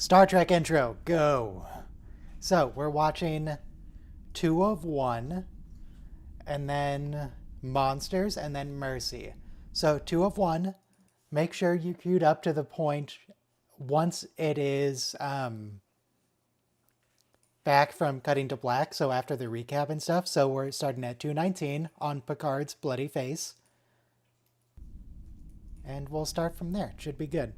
Star Trek intro, go. So we're watching 2 of 1, and then Monsters, and then Mercy. So 2 of 1, make sure you queued up to the point once it is back from cutting to black, so after the recap and stuff. So we're starting at 2:19 on Picard's bloody face. And we'll start from there. It should be good.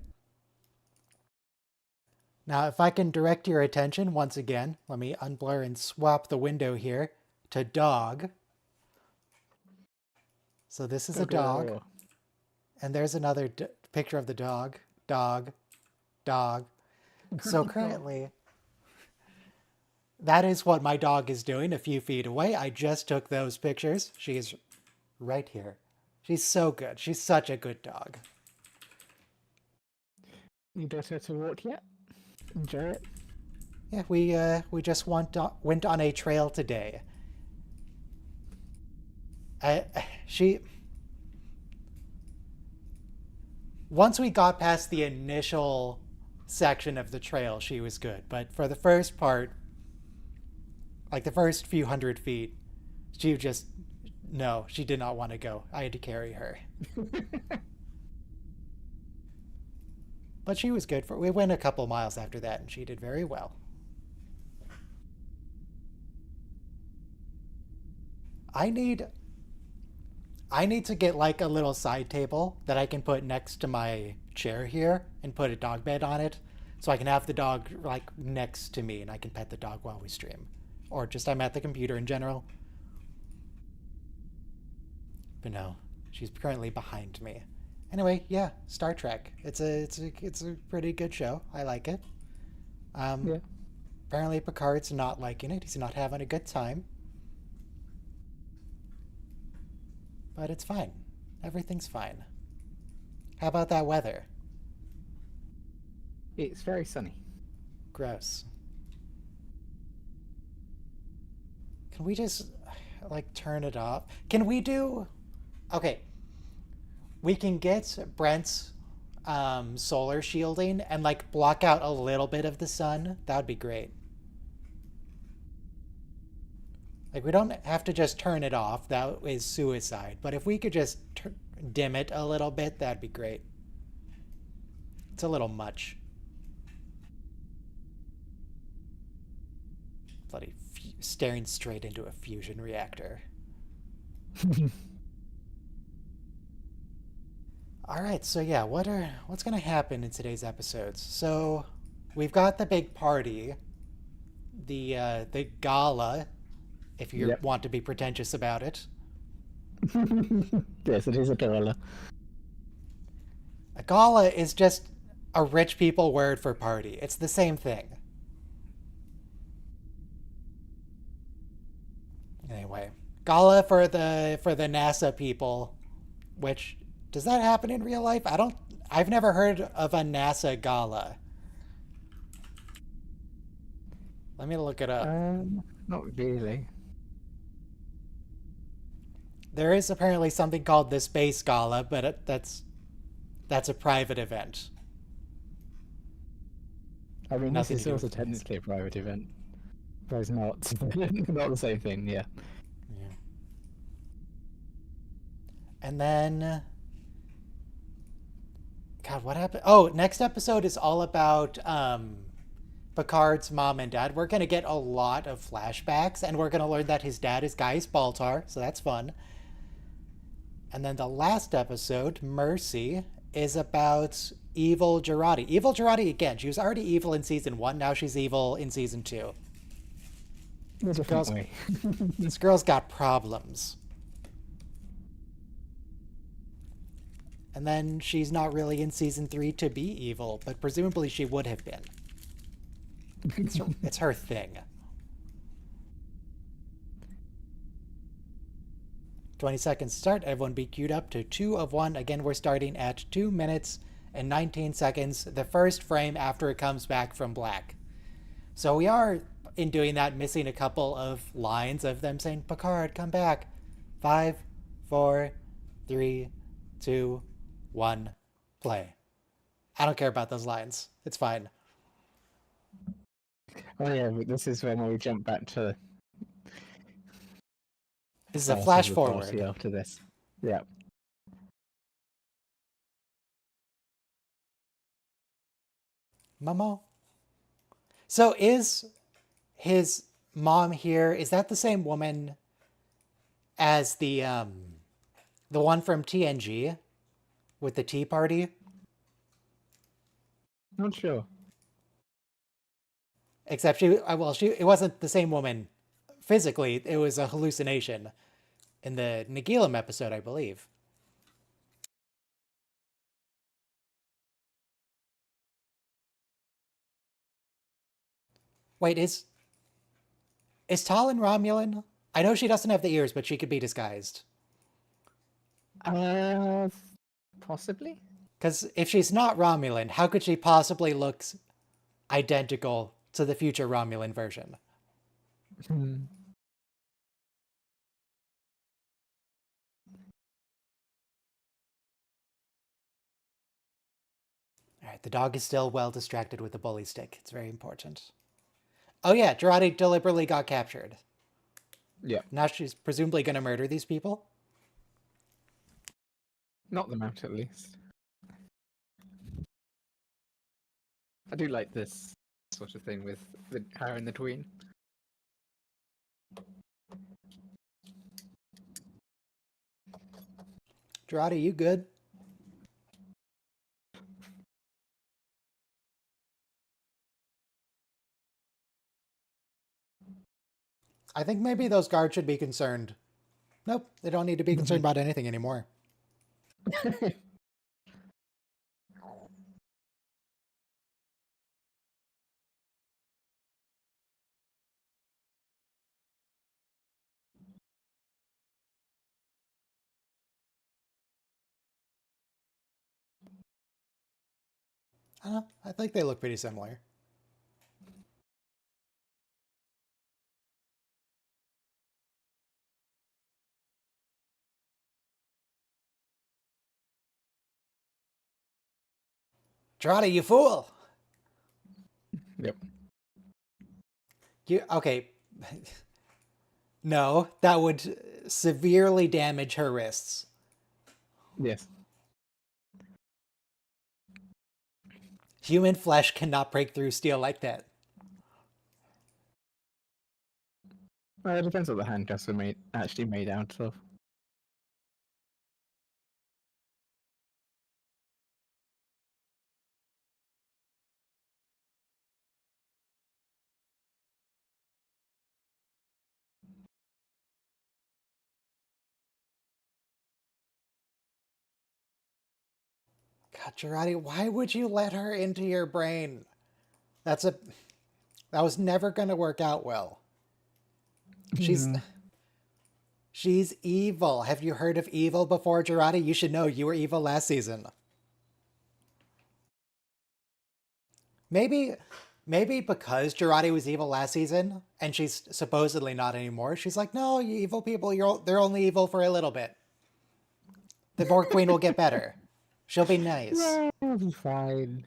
Now, if I can direct your attention once again, let me unblur and swap the window here to dog. So this is a dog, and there's another picture of the dog. Dog, dog. So currently, that is what my dog is doing a few feet away. I just took those pictures. She is right here. She's so good. She's such a good dog. You don't have to walk yet? Enjoy it. Yeah, we just went on a trail today. Once we got past the initial section of the trail, she was good. But for the first part, like the first few hundred feet, she did not want to go. I had to carry her. But she was good. We went a couple miles after that, and she did very well. I need to get like a little side table that I can put next to my chair here and put a dog bed on it, so I can have the dog like next to me and I can pet the dog while we stream, or just I'm at the computer in general. But no, she's currently behind me. Anyway, yeah, Star Trek. It's a pretty good show. I like it. Yeah. Apparently Picard's not liking it. He's not having a good time. But it's fine. Everything's fine. How about that weather? It's very sunny. Gross. Can we just, like, turn it off? Can we do... Okay. We can get Brent's solar shielding and, like, block out a little bit of the sun. That would be great. Like, we don't have to just turn it off. That is suicide. But if we could just dim it a little bit, that'd be great. It's a little much. Bloody staring straight into a fusion reactor. All right, so yeah, what's going to happen in today's episodes? So, we've got the big party, the gala, if you want to be pretentious about it. Yes, it is a gala. A gala is just a rich people word for party. It's the same thing. Anyway, gala for the NASA people, which does that happen in real life? I've never heard of a NASA gala. Let me look it up. Not really. There is apparently something called the Space Gala, but that's a private event. I mean, this is also technically a private event, but it's not not the same thing. Yeah. Yeah. And then, God, what happened? Oh, next episode is all about Picard's mom and dad. We're gonna get a lot of flashbacks, and we're gonna learn that his dad is Gaius Baltar, so that's fun. And then the last episode, Mercy, is about evil Jurati. Evil Jurati, again, she was already evil in season 1, now she's evil in season 2. This girl's got problems. And then she's not really in season 3 to be evil, but presumably she would have been. It's her thing. 20 seconds start. Everyone be queued up to 2 of 1. Again, we're starting at 2 minutes and 19 seconds, the first frame after it comes back from black. So we are, in doing that, missing a couple of lines of them saying, Picard, come back. 5, 4, 3, 2, 1, play. I don't care about those lines. It's fine. Oh yeah, but this is when we jump back to This is a start flash of the party forward. after this. Yeah. Momo. So is his mom here? Is that the same woman as the one from TNG with the tea party? Not sure. Except she it wasn't the same woman physically. It was a hallucination in the Nagilum episode, I believe. Wait, is Talon Romulan? I know she doesn't have the ears, but she could be disguised. Uh, Possibly. Because if she's not Romulan, how could she possibly look identical to the future Romulan version? Hmm. All right, the dog is still well distracted with the bully stick. It's very important. Oh yeah, Jurati deliberately got captured. Yeah. Now she's presumably going to murder these people. Knock them out at least. I do like this sort of thing with her and the tween. Jurati, you good? I think maybe those guards should be concerned. Nope, they don't need to be concerned about anything anymore. I don't know. I think they look pretty similar. Jurati, you fool! Yep. You okay? No, that would severely damage her wrists. Yes. Human flesh cannot break through steel like that. Well, it depends what the handcuffs are actually made out of. God, Jurati, why would you let her into your brain? That's a that was never going to work out well. She's Hmm. she's evil. Have you heard of evil before, Jurati? You should know you were evil last season. Maybe maybe because Jurati was evil last season and she's supposedly not anymore, she's like, no, you evil people, they're only evil for a little bit. The Borg Queen will get better. She'll be nice. Yeah, it'll be fine.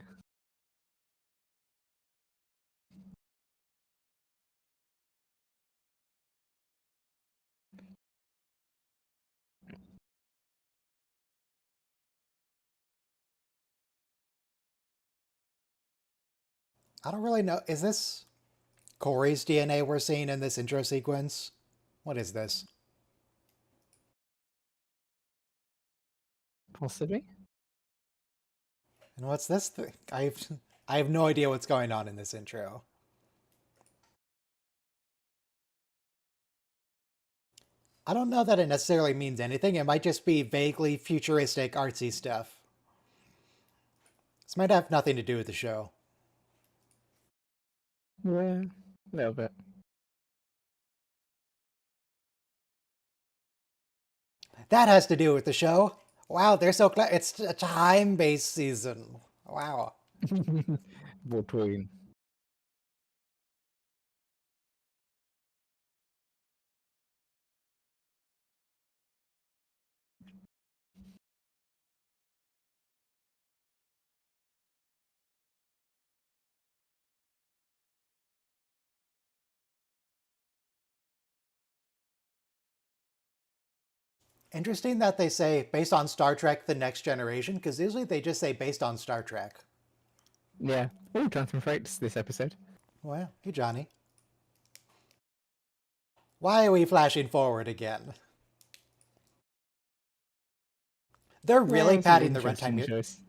I don't really know. Is this Corey's DNA we're seeing in this intro sequence? What is this? Possibly. And what's this thing? I have no idea what's going on in this intro. I don't know that it necessarily means anything. It might just be vaguely futuristic, artsy stuff. This might have nothing to do with the show. Yeah, a little bit. That has to do with the show. Wow, they're so clever. It's a time-based season. Wow. Between. Interesting that they say based on Star Trek: The Next Generation, because usually they just say based on Star Trek. Yeah. Oh, Jonathan Frakes this episode. Well, hey Johnny. Why are we flashing forward again? They're really It's an padding the runtime interesting here. choice.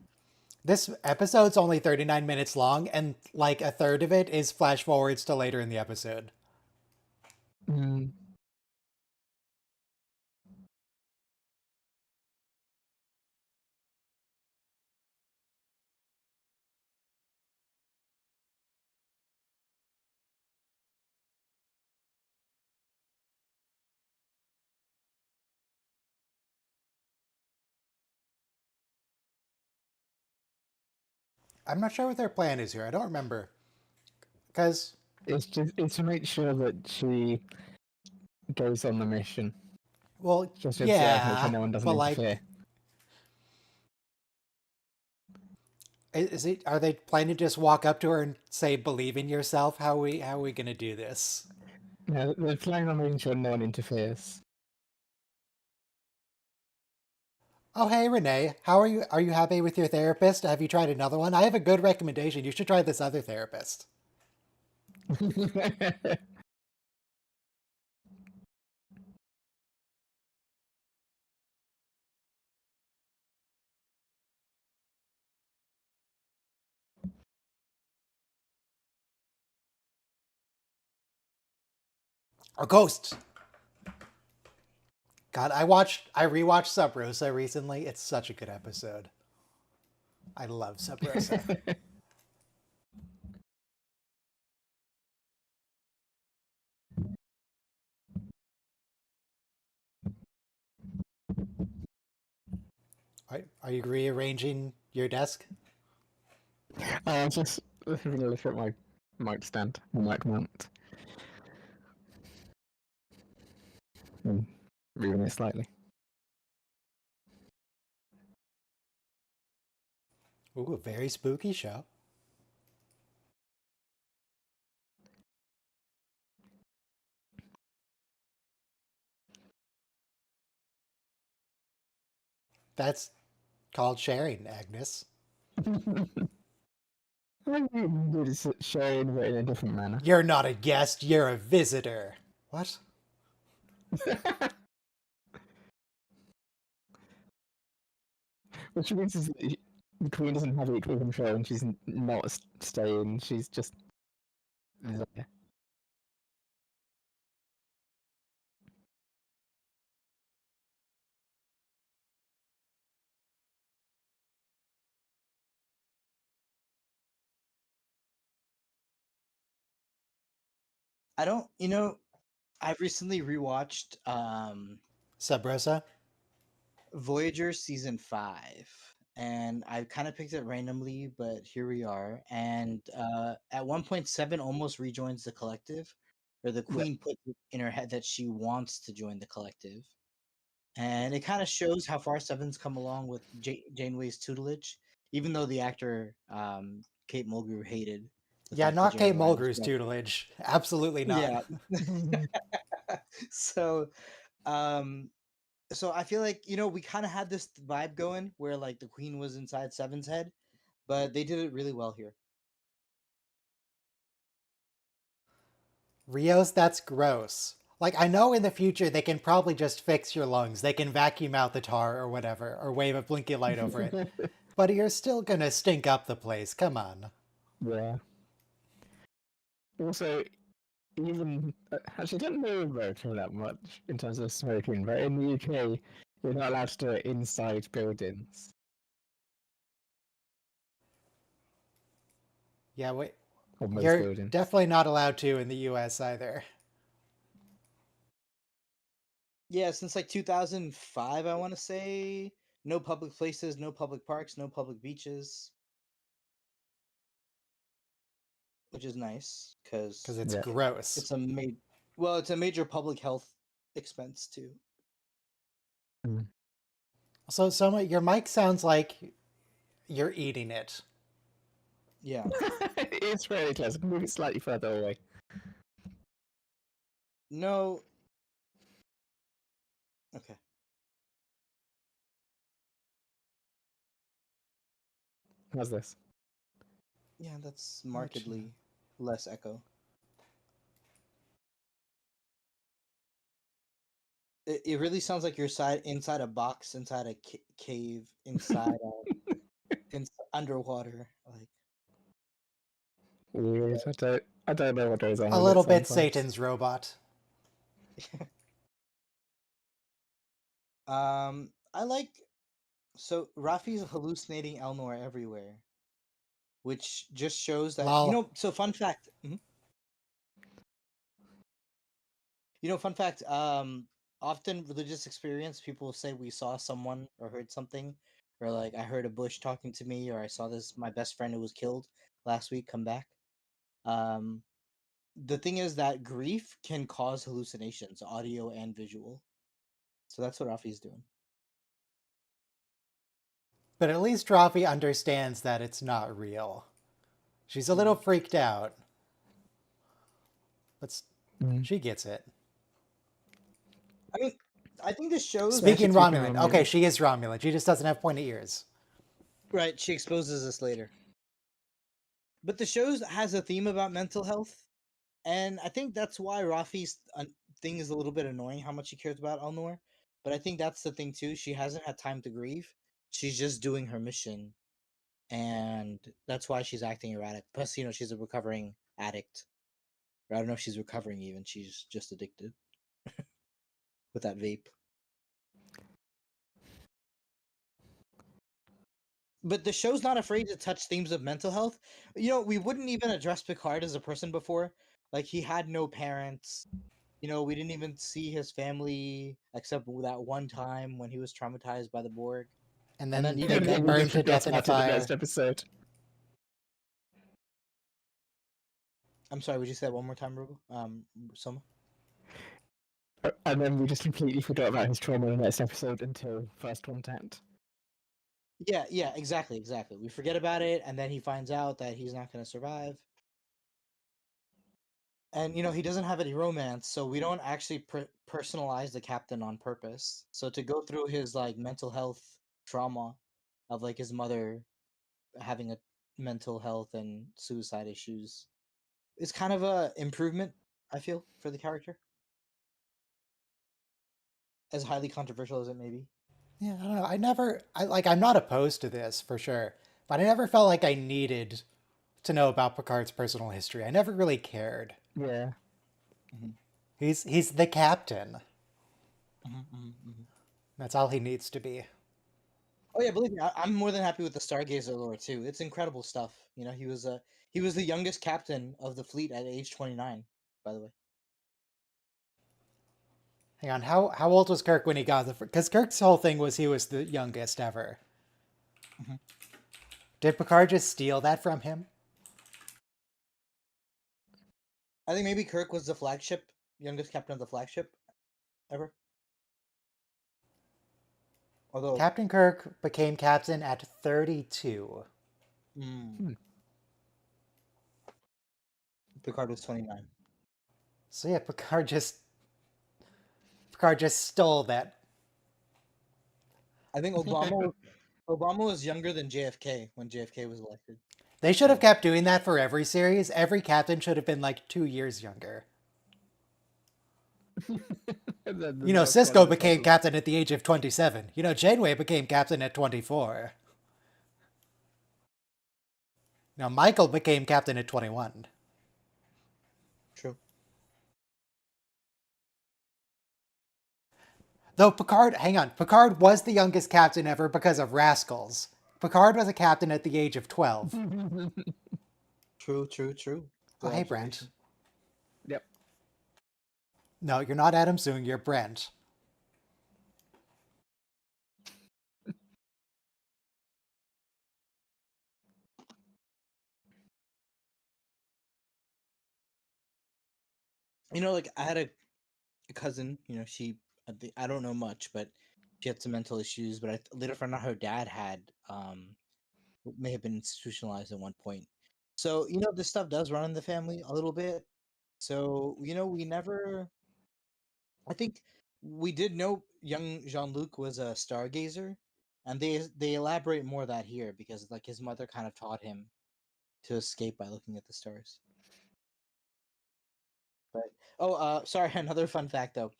This episode's only 39 minutes long, and like a third of it is flash forwards to later in the episode. Mm. I'm not sure what their plan is here. I don't remember. Because, It's to make sure that she goes on the mission. well, Just to observe, make sure yeah, no one doesn't but interfere. are they planning to just walk up to her and say, believe in yourself? How are we gonna do this? Yeah, they're planning on making sure no one interferes. Oh, hey, Renee. How are you? Are you happy with your therapist? Have you tried another one? I have a good recommendation. You should try this other therapist. Or Ghosts. God, I rewatched Sub Rosa recently. It's such a good episode. I love Sub Rosa. Are you rearranging your desk? I'm just having a look at my mic stand, my mic mount. Moving it slightly. Ooh, a very spooky show. That's called sharing, Agnes. I'm really sharing, but in a different manner. You're not a guest, you're a visitor. What? Which means is that the Queen doesn't have equal control, and she's not staying. She's just there. I don't, you know, I've recently rewatched Sub Rosa? Voyager season 5, and I kind of picked it randomly, but here we are. And at 1.7 almost rejoins the collective, or the Queen put it in her head that she wants to join the collective. And it kind of shows how far Seven's come along with Janeway's tutelage, even though the actor Kate Mulgrew hated the Yeah, fact that not Kate Janeway was Mulgrew's dead. tutelage. Absolutely not. Yeah. So, um, so I feel like we kind of had this vibe going where like the Queen was inside Seven's head, but they did it really well here. Rios, that's gross. Like, I know in the future they can probably just fix your lungs. They can vacuum out the tar or whatever, or wave a blinky light over it. But you're still gonna stink up the place. Come on. Yeah. Also, even actually, I don't know America that much in terms of smoking, but in the UK, you're not allowed to do it inside buildings. Yeah, wait. Or most You're buildings. definitely not allowed to in the US either. Yeah, since like 2005, I want to say no public places, no public parks, no public beaches, which is nice Because because it's Yeah. gross. it's it's a major public health expense too. So, Soma, your mic sounds like you're eating it. Yeah. It's really close. I can move it slightly further away. No. Okay. How's this? Yeah, that's Gotcha. markedly less echo. It really sounds like you're inside a box, inside a cave, inside underwater. Like Weird. I don't know what goes on A with little it bit sometimes. Satan's robot. I like so Rafi's hallucinating Elnor everywhere, which just shows that Lol. So fun fact. Fun fact. Often religious experience, people will say we saw someone or heard something, or like I heard a bush talking to me, or I saw my best friend who was killed last week come back. Um, the thing is that grief can cause hallucinations, audio and visual. So that's what Rafi's doing. But at least Rafi understands that it's not real. She's a little freaked out. But she gets it. I mean, I think this shows Speaking Speaking Romulan. Romulan. Okay, she is Romulan. She just doesn't have pointy ears. right. She exposes this later. But the show has a theme about mental health, and I think that's why Rafi's thing is a little bit annoying. How much she cares about Elnor, but I think that's the thing too. She hasn't had time to grieve. She's just doing her mission, and that's why she's acting erratic. Plus, she's a recovering addict. Or I don't know if she's recovering even. She's just addicted with that vape. But the show's not afraid to touch themes of mental health. We wouldn't even address Picard as a person before. Like, he had no parents. We didn't even see his family except that one time when he was traumatized by the Borg. And And then then they even get then, burned to death in a about it in the fire. next episode. I'm sorry, would you say that one more time, Rubo? Soma? And then we just completely forgot about his trauma in the next episode until First Contact. Yeah, exactly. We forget about it, and then he finds out that he's not going to survive. And, he doesn't have any romance, so we don't actually personalize the captain on purpose. So to go through his, mental health trauma of, his mother having a mental health and suicide issues is kind of a improvement, I feel, for the character. As highly controversial as it may be. Yeah, I don't know. I'm not opposed to this for sure, but I never felt like I needed to know about Picard's personal history. I never really cared. Yeah. He's the captain. Mm-hmm. That's all he needs to be. Oh yeah, believe me, I'm more than happy with the Stargazer lore too. It's incredible stuff. He was the youngest captain of the fleet at age 29. By the way. Hang on, how old was Kirk when he got the? Because Kirk's whole thing was he was the youngest ever. Mm-hmm. Did Picard just steal that from him? I think maybe Kirk was the youngest captain of the flagship ever. Although Captain Kirk became captain at 32. Picard was 29. So yeah, Picard just stole that. I think Obama was younger than JFK when JFK was elected. They should have kept doing that for every series. Every captain should have been like 2 years younger. Cisco became captain at the age of 27. Janeway became captain at 24. Now Michael became captain at 21. True. Though Picard was the youngest captain ever because of Rascals. Picard was a captain at the age of 12. True. Oh, hey, Brent. Yep. No, you're not Adam Soong, you're Brent. I had a cousin, I don't know much, but she had some mental issues, but I later found out her dad had may have been institutionalized at one point. So, this stuff does run in the family a little bit. So, we never I think we did know young Jean-Luc was a stargazer, and they elaborate more of that here because like his mother kind of taught him to escape by looking at the stars. But sorry, another fun fact though.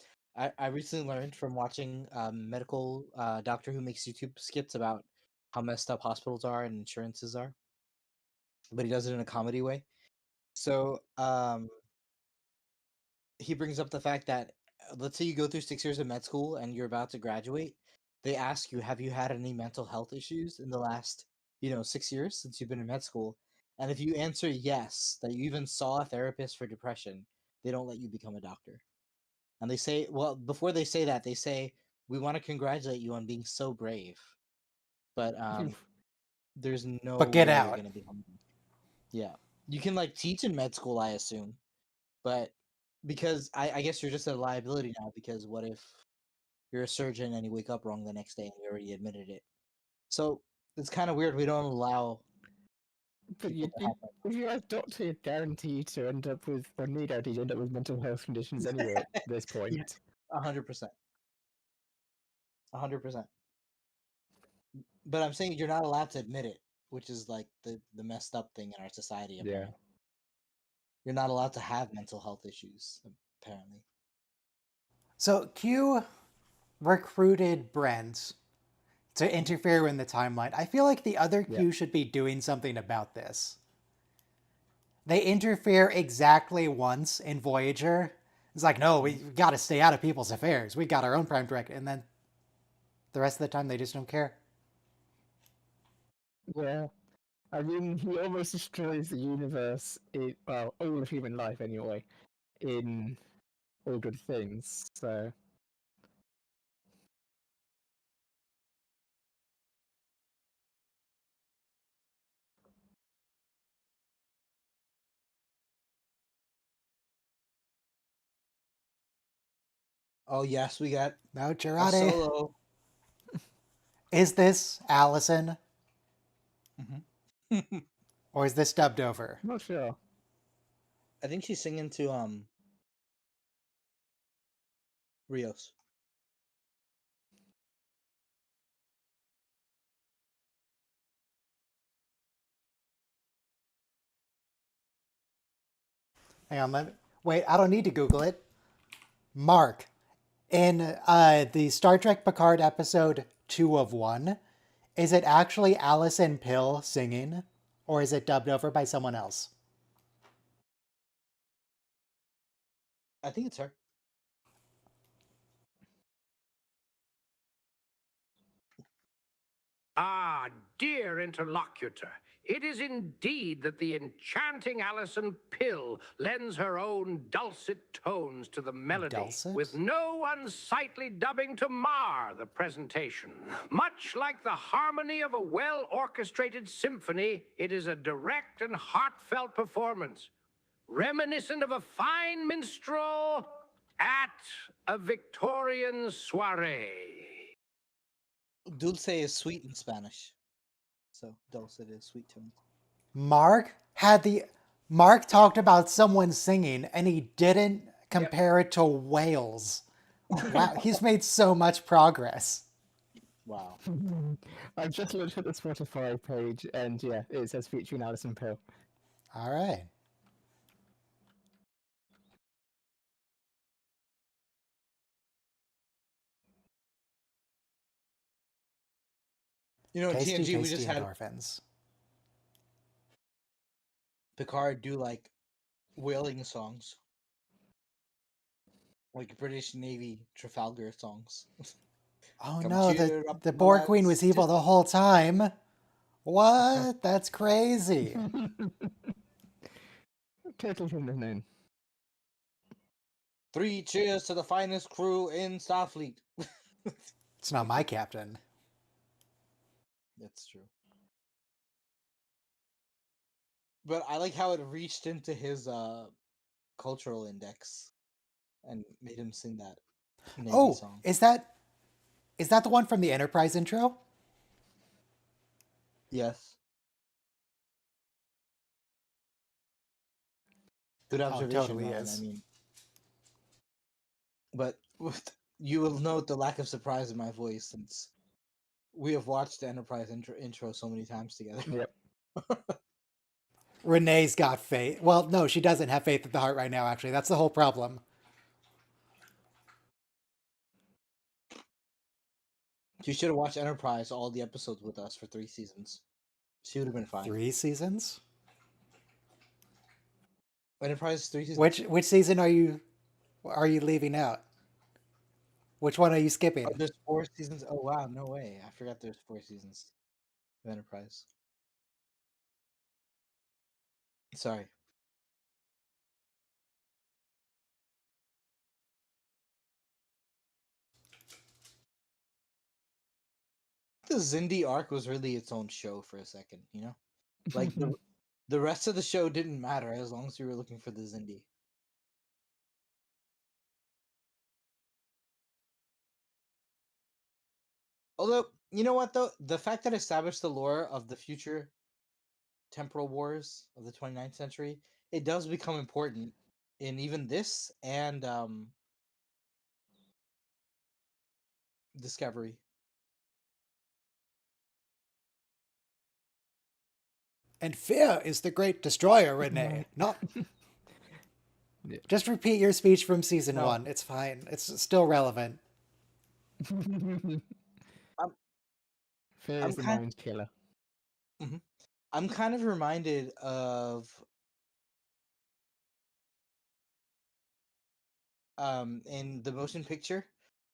I recently learned from watching medical doctor who makes YouTube skits about how messed up hospitals are and insurances are, but he does it in a comedy way. So he brings up the fact that let's say you go through 6 years of med school and you're about to graduate, they ask you, have you had any mental health issues in the last 6 years since you've been in med school? And if you answer yes, that you even saw a therapist for depression, they don't let you become a doctor. And they say, well, before they say that, they say, we want to congratulate you on being so brave, but there's no But get way you're out. gonna become. Yeah, you can like teach in med school, I assume, but because I guess you're just a liability now. Because what if you're a surgeon and you wake up wrong the next day and you already admitted it? So it's kind of weird. We don't allow But people to have that. if you're a doctor, you're guaranteed to end up with, or need guaranteed to end up with mental health conditions anyway at this point. Yeah, 100%, 100%. But I'm saying you're not allowed to admit it, which is like the messed up thing in our society. Yeah. Apparently, you're not allowed to have mental health issues. Apparently, So Q recruited Brent to interfere in the timeline. I feel like the other Q should be doing something about this. They interfere exactly once in Voyager. It's like, no, we got to stay out of people's affairs. We got our own prime directive. And then the rest of the time, they just don't care. Yeah. I mean, he almost destroys the universe, well, all of human life anyway, in All Good Things, so... oh yes, we got No, a Jurati. solo. Is this Allison? Mm-hmm. Or is this dubbed over? I'm not sure. I think she's singing to Rios. Hang on, wait, I don't need to Google it. Mark, in the Star Trek Picard episode 2 of 1, is it actually Allison Pill singing, or is it dubbed over by someone else? I think it's her. Ah, dear interlocutor, it is indeed that the enchanting Alison Pill lends her own dulcet tones to the melody, Dulcet? with no unsightly dubbing to mar the presentation. Much like the harmony of a well-orchestrated symphony, it is a direct and heartfelt performance, reminiscent of a fine minstrel at a Victorian soiree. Dulce is sweet in Spanish, so dulcet is sweet tones. Mark talked about someone singing, and he didn't compare it to whales. Wow, he's made so much progress. Wow. I've just looked at the Spotify page, and yeah, it says featuring Alison Pill. All right. Tasty, TNG, we tasty just had endorphins. Picard do like whaling songs, like British Navy Trafalgar songs. Oh Come no, cheer up the my Borg Queen lads. was evil the whole time. What? That's crazy. Totally from the name. 3 cheers to the finest crew in Starfleet. It's not my captain. That's true. But I like how it reached into his cultural index and made him sing that Navy Oh, song. is that the one from the Enterprise intro? Yes. Good observation, totally Ryan. is. I mean, but you will note the lack of surprise in my voice since We have watched the Enterprise intro so many times together. Yep. Renee's got faith. Well, no, she doesn't have faith in the heart right now, actually. That's the whole problem. She should have watched Enterprise all the episodes with us for 3 seasons. She would have been fine. 3 seasons? Enterprise 3 seasons. Which season are you leaving out? Which one are you skipping? Oh, there's 4 seasons. Oh wow, no way! I forgot there's 4 seasons of Enterprise. Sorry. The Zindi arc was really its own show for a second, you know? Like the rest of the show didn't matter as long as we were looking for the Zindi. Although, you know what though? The fact that it established the lore of the future temporal wars of the 29th century, it does become important in even this and Discovery. And fear is the great destroyer, Renee. Not. Yeah. Just repeat your speech from season No. 1. It's fine. It's still relevant. Fear I'm is the kind- mind killer. I'm kind of reminded of in the motion picture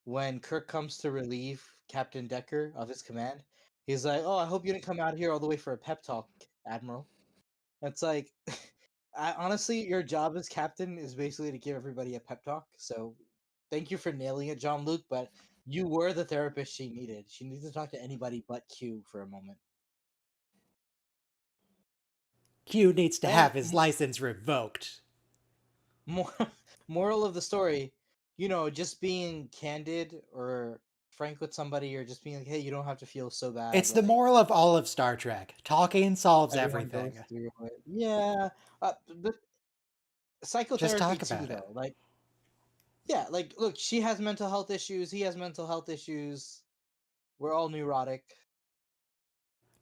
when Kirk comes to relieve Captain Decker of his command. He's like, "Oh, I hope you didn't come out here all the way for a pep talk, Admiral." It's like, honestly, your job as captain is basically to give everybody a pep talk. So, thank you for nailing it, John Luke. But you were the therapist she needed. She needed to talk to anybody but Q for a moment. Q needs to And- have his license revoked. Moral of the story, you know, just being candid or frank with somebody, or just being like, "Hey, you don't have to feel so bad." It's the like, moral of all of Star Trek. Talking solves everyone goes everything. through it. Yeah, but psychotherapy talk too, about it. though. Like, yeah, like, look, she has mental health issues. He has mental health issues. We're all neurotic.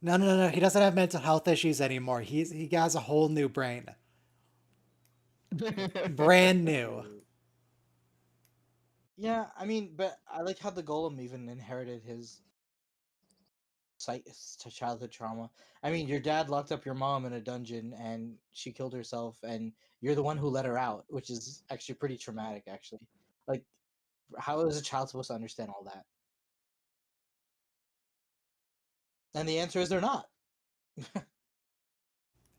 No. He doesn't have mental health issues anymore. He has a whole new brain. Brand new. Yeah, I mean, but I like how the Golem even inherited his childhood trauma. I mean, your dad locked up your mom in a dungeon and she killed herself, and you're the one who let her out, which is actually pretty traumatic, actually. Like, how is a child supposed to understand all that? And the answer is they're not.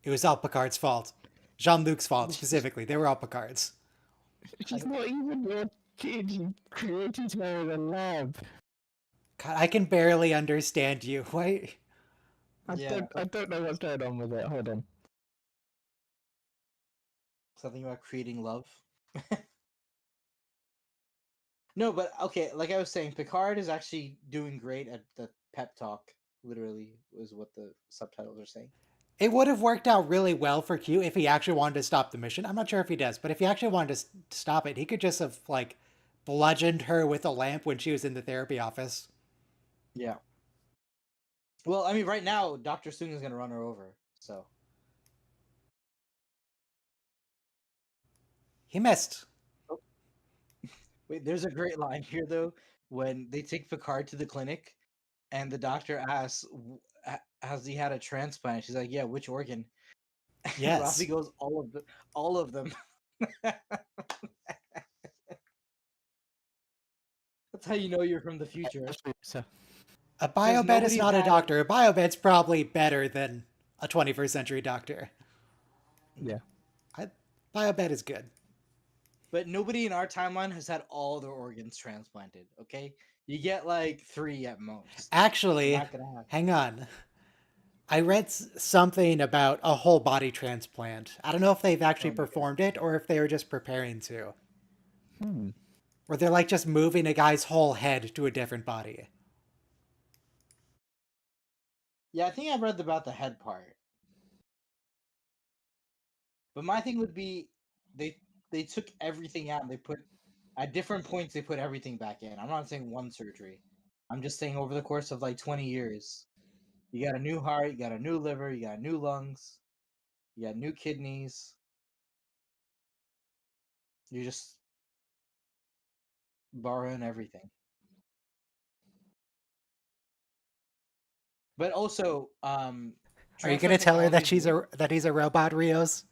It was all Picard's fault. Jean-Luc's fault, specifically. They were all Picard's. She's not even your kid. You created her in a lab. God, I can barely understand you. Wait. Yeah. I don't know what's going on with it. Hold on. Something about creating love. No, but okay, like I was saying, Picard is actually doing great at the pep talk, literally, is what the subtitles are saying. It would have worked out really well for Q if he actually wanted to stop the mission. I'm not sure if he does, but if he actually wanted to stop it, he could just have, like, bludgeoned her with a lamp when she was in the therapy office. Yeah. Well, I mean, right now, Dr. Soong is going to run her over, so. He missed. Wait, there's a great line here, though, when they take Picard to the clinic, and the doctor asks, has he had a transplant? She's like, yeah, which organ? And Yes. Robbie goes, all of them. That's how you know you're from the future. So, A biobed is nobody not a had- doctor. A biobed's probably better than a 21st century doctor. yeah. Biobed is good. But nobody in our timeline has had all their organs transplanted, okay? You get like 3 at most. Actually, Not gonna happen. hang on. I read something about a whole body transplant. I don't know if they've actually performed it or if they were just preparing to. Where they're like just moving a guy's whole head to a different body. Yeah, I think I've read about the head part. But my thing would be they took everything out and they put at different points they put everything back in. I'm not saying one surgery. I'm just saying over the course of like 20 years, you got a new heart, you got a new liver, you got new lungs, you got new kidneys. You're just borrowing everything. But also, Are you gonna transplant tell her that technology is that he's a robot, Rios?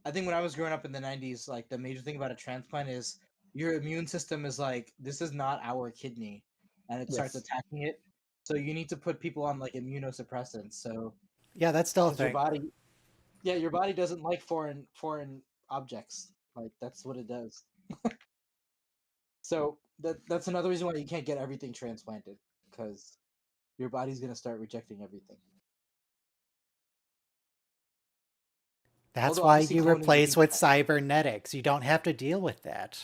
I think when I was growing up in the 90s, like the major thing about a transplant is your immune system is like, this is not our kidney, and it starts Yes. attacking it. So you need to put people on like immunosuppressants. So Yeah, that's still a because your thing. body, yeah, your body doesn't like foreign objects. Like that's what it does. So that's another reason why you can't get everything transplanted, because your body's gonna start rejecting everything. That's Although why obviously you cloning would replace be with cybernetics. You don't have to deal with that.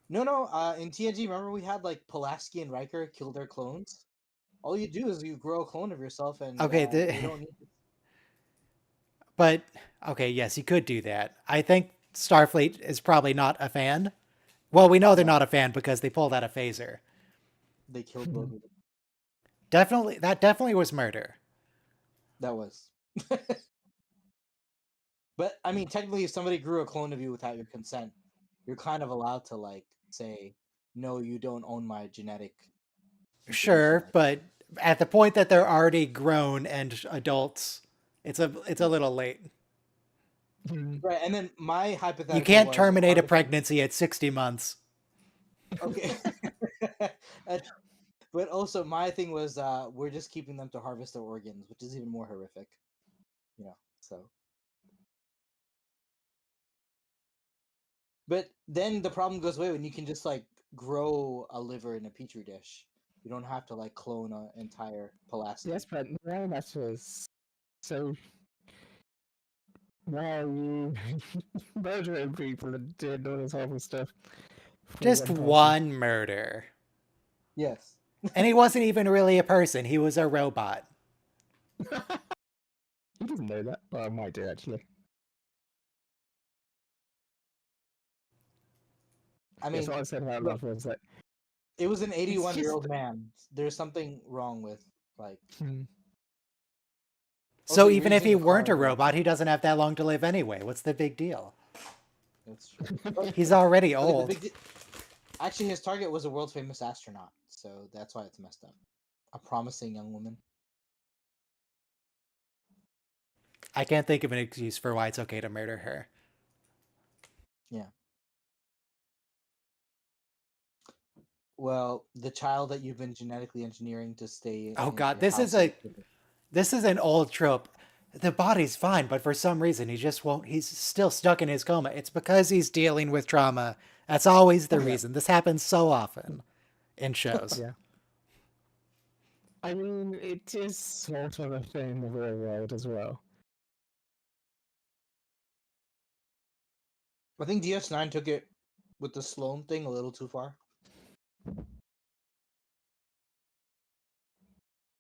no. In TNG, remember we had like Pulaski and Riker kill their clones. All you do is you grow a clone of yourself, and Okay, they don't need to. but okay, yes, you could do that. I think Starfleet is probably not a fan. Well, we know they're No, not a fan because they pulled out a phaser. they killed both of them. Definitely, that definitely was murder. That was. But I mean, technically, if somebody grew a clone of you without your consent, you're kind of allowed to like say, "No, you don't own my genetic information." Sure, but at the point that they're already grown and adults, it's a little late. Right, and then my You hypothetical can't was terminate a harvesting. pregnancy at 60 months. Okay. And- but also, my thing was we're just keeping them to harvest their organs, which is even more horrific. So. But then the problem goes away when you can just like grow a liver in a petri dish. You don't have to like clone an entire Pulaski. Yes, but my matters. So why are you murdering people and doing all this horrible stuff for Just one person? one murder. Yes. And he wasn't even really a person, he was a robot. He doesn't know that, but I might do actually. I That's mean, what I said about look, last was that it was an it's 81-year-old just man. There's something wrong with like. So Also, you're even if using he a car weren't a in a robot. robot, he doesn't have that long to live anyway. What's the big deal? That's true. But He's already okay, old. actually, his target was a world famous astronaut, so that's why it's messed up. A promising young woman. I can't think of an excuse for why it's okay to murder her. Yeah. Well, the child that you've been genetically engineering to stay Oh in god, your house is a killer. this is an old trope. The body's fine, but for some reason he just won't. He's still stuck in his coma. It's because he's dealing with trauma. That's always the Yeah. reason. This happens so often in shows. yeah. I mean, it is sort of a thing in the real world as well. I think DS9 took it with the Sloan thing a little too far.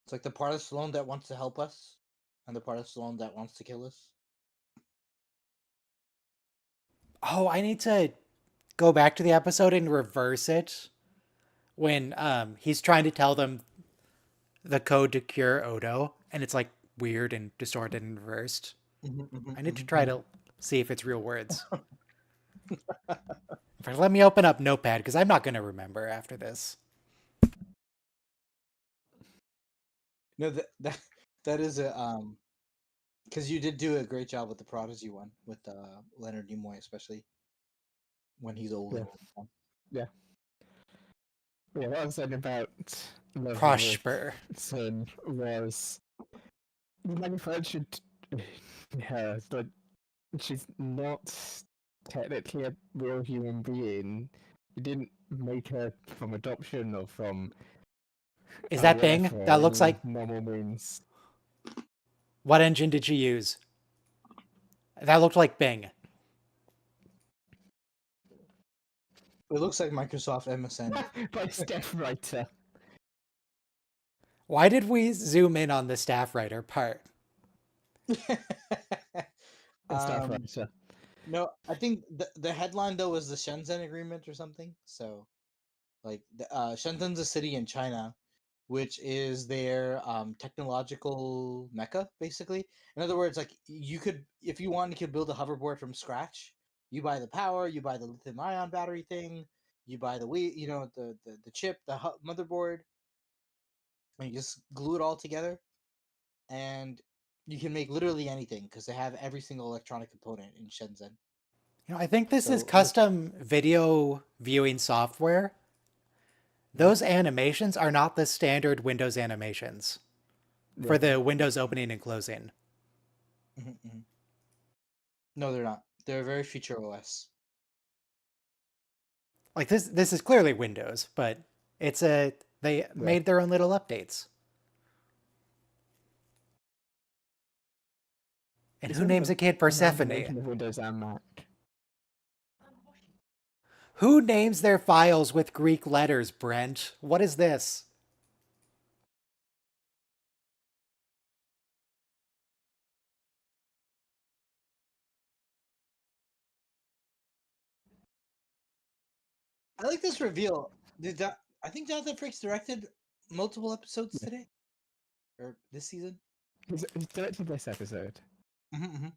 It's like the part of Sloan that wants to help us, and the part of Sloan that wants to kill us. Oh, I need to go back to the episode and reverse it when he's trying to tell them the code to cure Odo, and it's like weird and distorted and reversed. I need to try to see if it's real words. In fact, let me open up Notepad because I'm not going to remember after this. No, that is a because you did do a great job with the Prodigy one with Leonard Nimoy, especially when he's old. Yeah. Yeah, what I was saying about Love Prosper. Son was like if I should yeah, like she's not technically a real human being. You didn't make her from adoption or from Is that IVF Bing? or That looks any like. normal means. What engine did she use? That looked like Bing. It looks like Microsoft MSN. By Steph Writer. Why did we zoom in on the staff writer part? Steph Writer. No, I think the headline though was the Shenzhen agreement or something. So Like Shenzhen's a city in China, which is their technological mecca, basically. In other words, like you could, if you wanted to build a hoverboard from scratch, you buy the power, you buy the lithium-ion battery thing, you buy the weight, the chip, the motherboard, and you just glue it all together, and you can make literally anything because they have every single electronic component in Shenzhen. I think this is So, custom video viewing software. Mhm, Those animations are not the standard Windows animations for Yeah. the Windows opening and closing. mhm, mhm. No, they're not. They're very feature OS. Like this is clearly Windows, but they Yeah. made their own little updates. And It's who sort of names a kid an Persephone? amalgamation of Windows and Mac. Who names their files with Greek letters, Brent? What is this? I like this reveal. I think Jonathan Frakes directed multiple episodes Yeah. today or this season. He's directed this episode. Mm-hmm.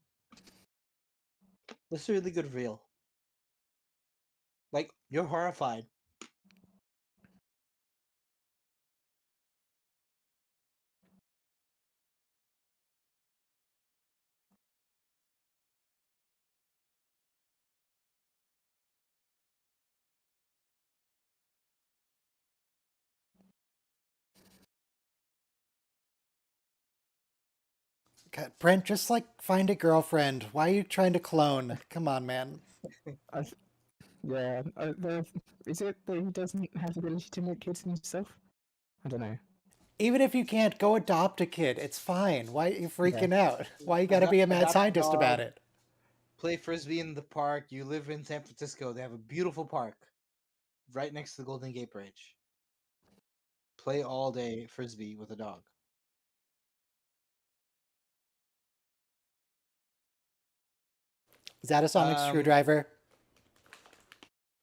This is a really good reveal. Like you're horrified. God, Brent, just like find a girlfriend. Why are you trying to clone? Come on, man. I, th- yeah. Is it that he doesn't have the ability to make kids himself? I don't know. Even if you can't, go adopt a kid. It's fine. Why are you Yeah. freaking out? Why you gotta be a mad Adopt a scientist about dog, it? play frisbee in the park. You live in San Francisco. They have a beautiful park right next to the Golden Gate Bridge. Play all day frisbee with a dog. Is that a sonic Um, screwdriver?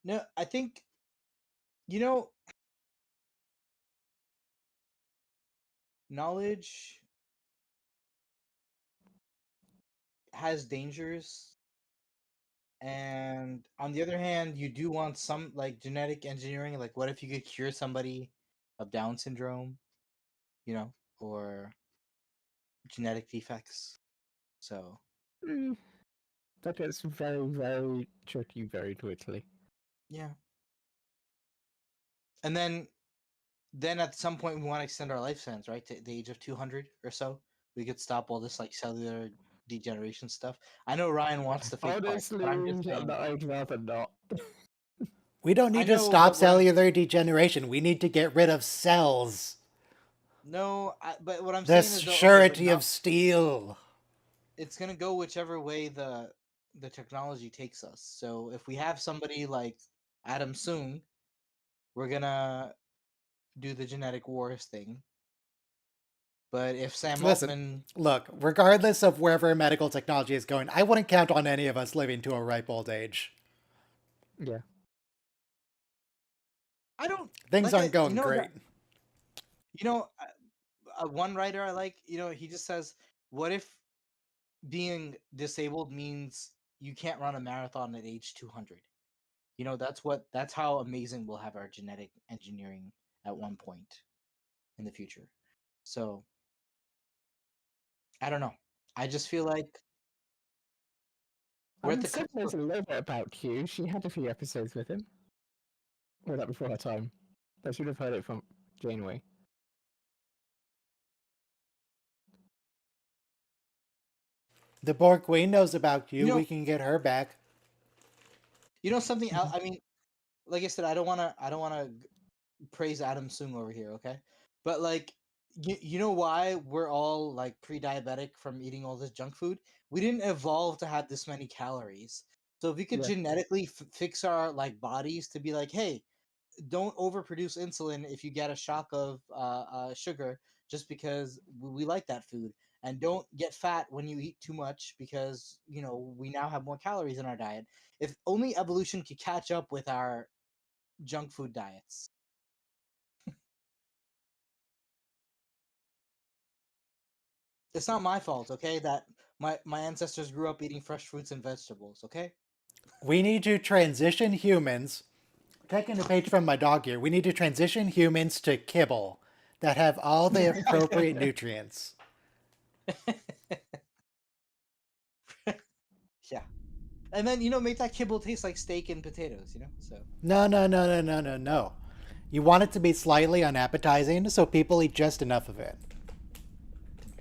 no, I think you know knowledge has dangers, and on the other hand, you do want some like genetic engineering. Like, what if you could cure somebody of Down syndrome? You know, or genetic defects. So Mm, that gets very, very tricky very quickly. yeah, and then at some point we want to extend our lifespans, right, to the age of 200 or so. We could stop all this like cellular degeneration stuff. I know Ryan wants the fake parts, Honestly, but I'm just saying. I'd rather not. We don't I need to know, stop but cellular degeneration. We need to get rid of cells. but what I'm The saying is though, okay, but surety now of steel. it's gonna go whichever way the technology takes us. So if we have somebody like Adam Soong, we're gonna do the genetic wars thing. But if Sam Listen, Altman, look, regardless of wherever medical technology is going, I wouldn't count on any of us living to a ripe old age. Yeah. I don't Things like aren't going that great. one writer I like, he just says, "What if being disabled means you can't run a marathon at age 200?" That's how amazing we'll have our genetic engineering at one point in the future. So I don't know. I just feel like I we're at mean, the Sid cusp knows a little bit about Q. She had a few episodes with him. Well, that before her time. I should have heard it from Janeway. The Borg Queen knows about you you. know We can get her back. something else. Mhm. I mean, like I said, I don't want to praise Adam Soong over here, okay? But like, you know why we're all like pre-diabetic from eating all this junk food? We didn't evolve to have this many calories. So if we could Yeah. genetically fix our like bodies to be like, hey, don't overproduce insulin if you get a shock of sugar just because we like that food, and don't get fat when you eat too much because we now have more calories in our diet. If only evolution could catch up with our junk food diets, It's not my fault, okay? That my ancestors grew up eating fresh fruits and vegetables, okay? We need to transition humans. Taking a page from my dog here. We need to transition humans to kibble that have all the appropriate nutrients. Yeah. And then, make that kibble taste like steak and potatoes, So No, no, no, no, no, no, no. You want it to be slightly unappetizing so people eat just enough of it.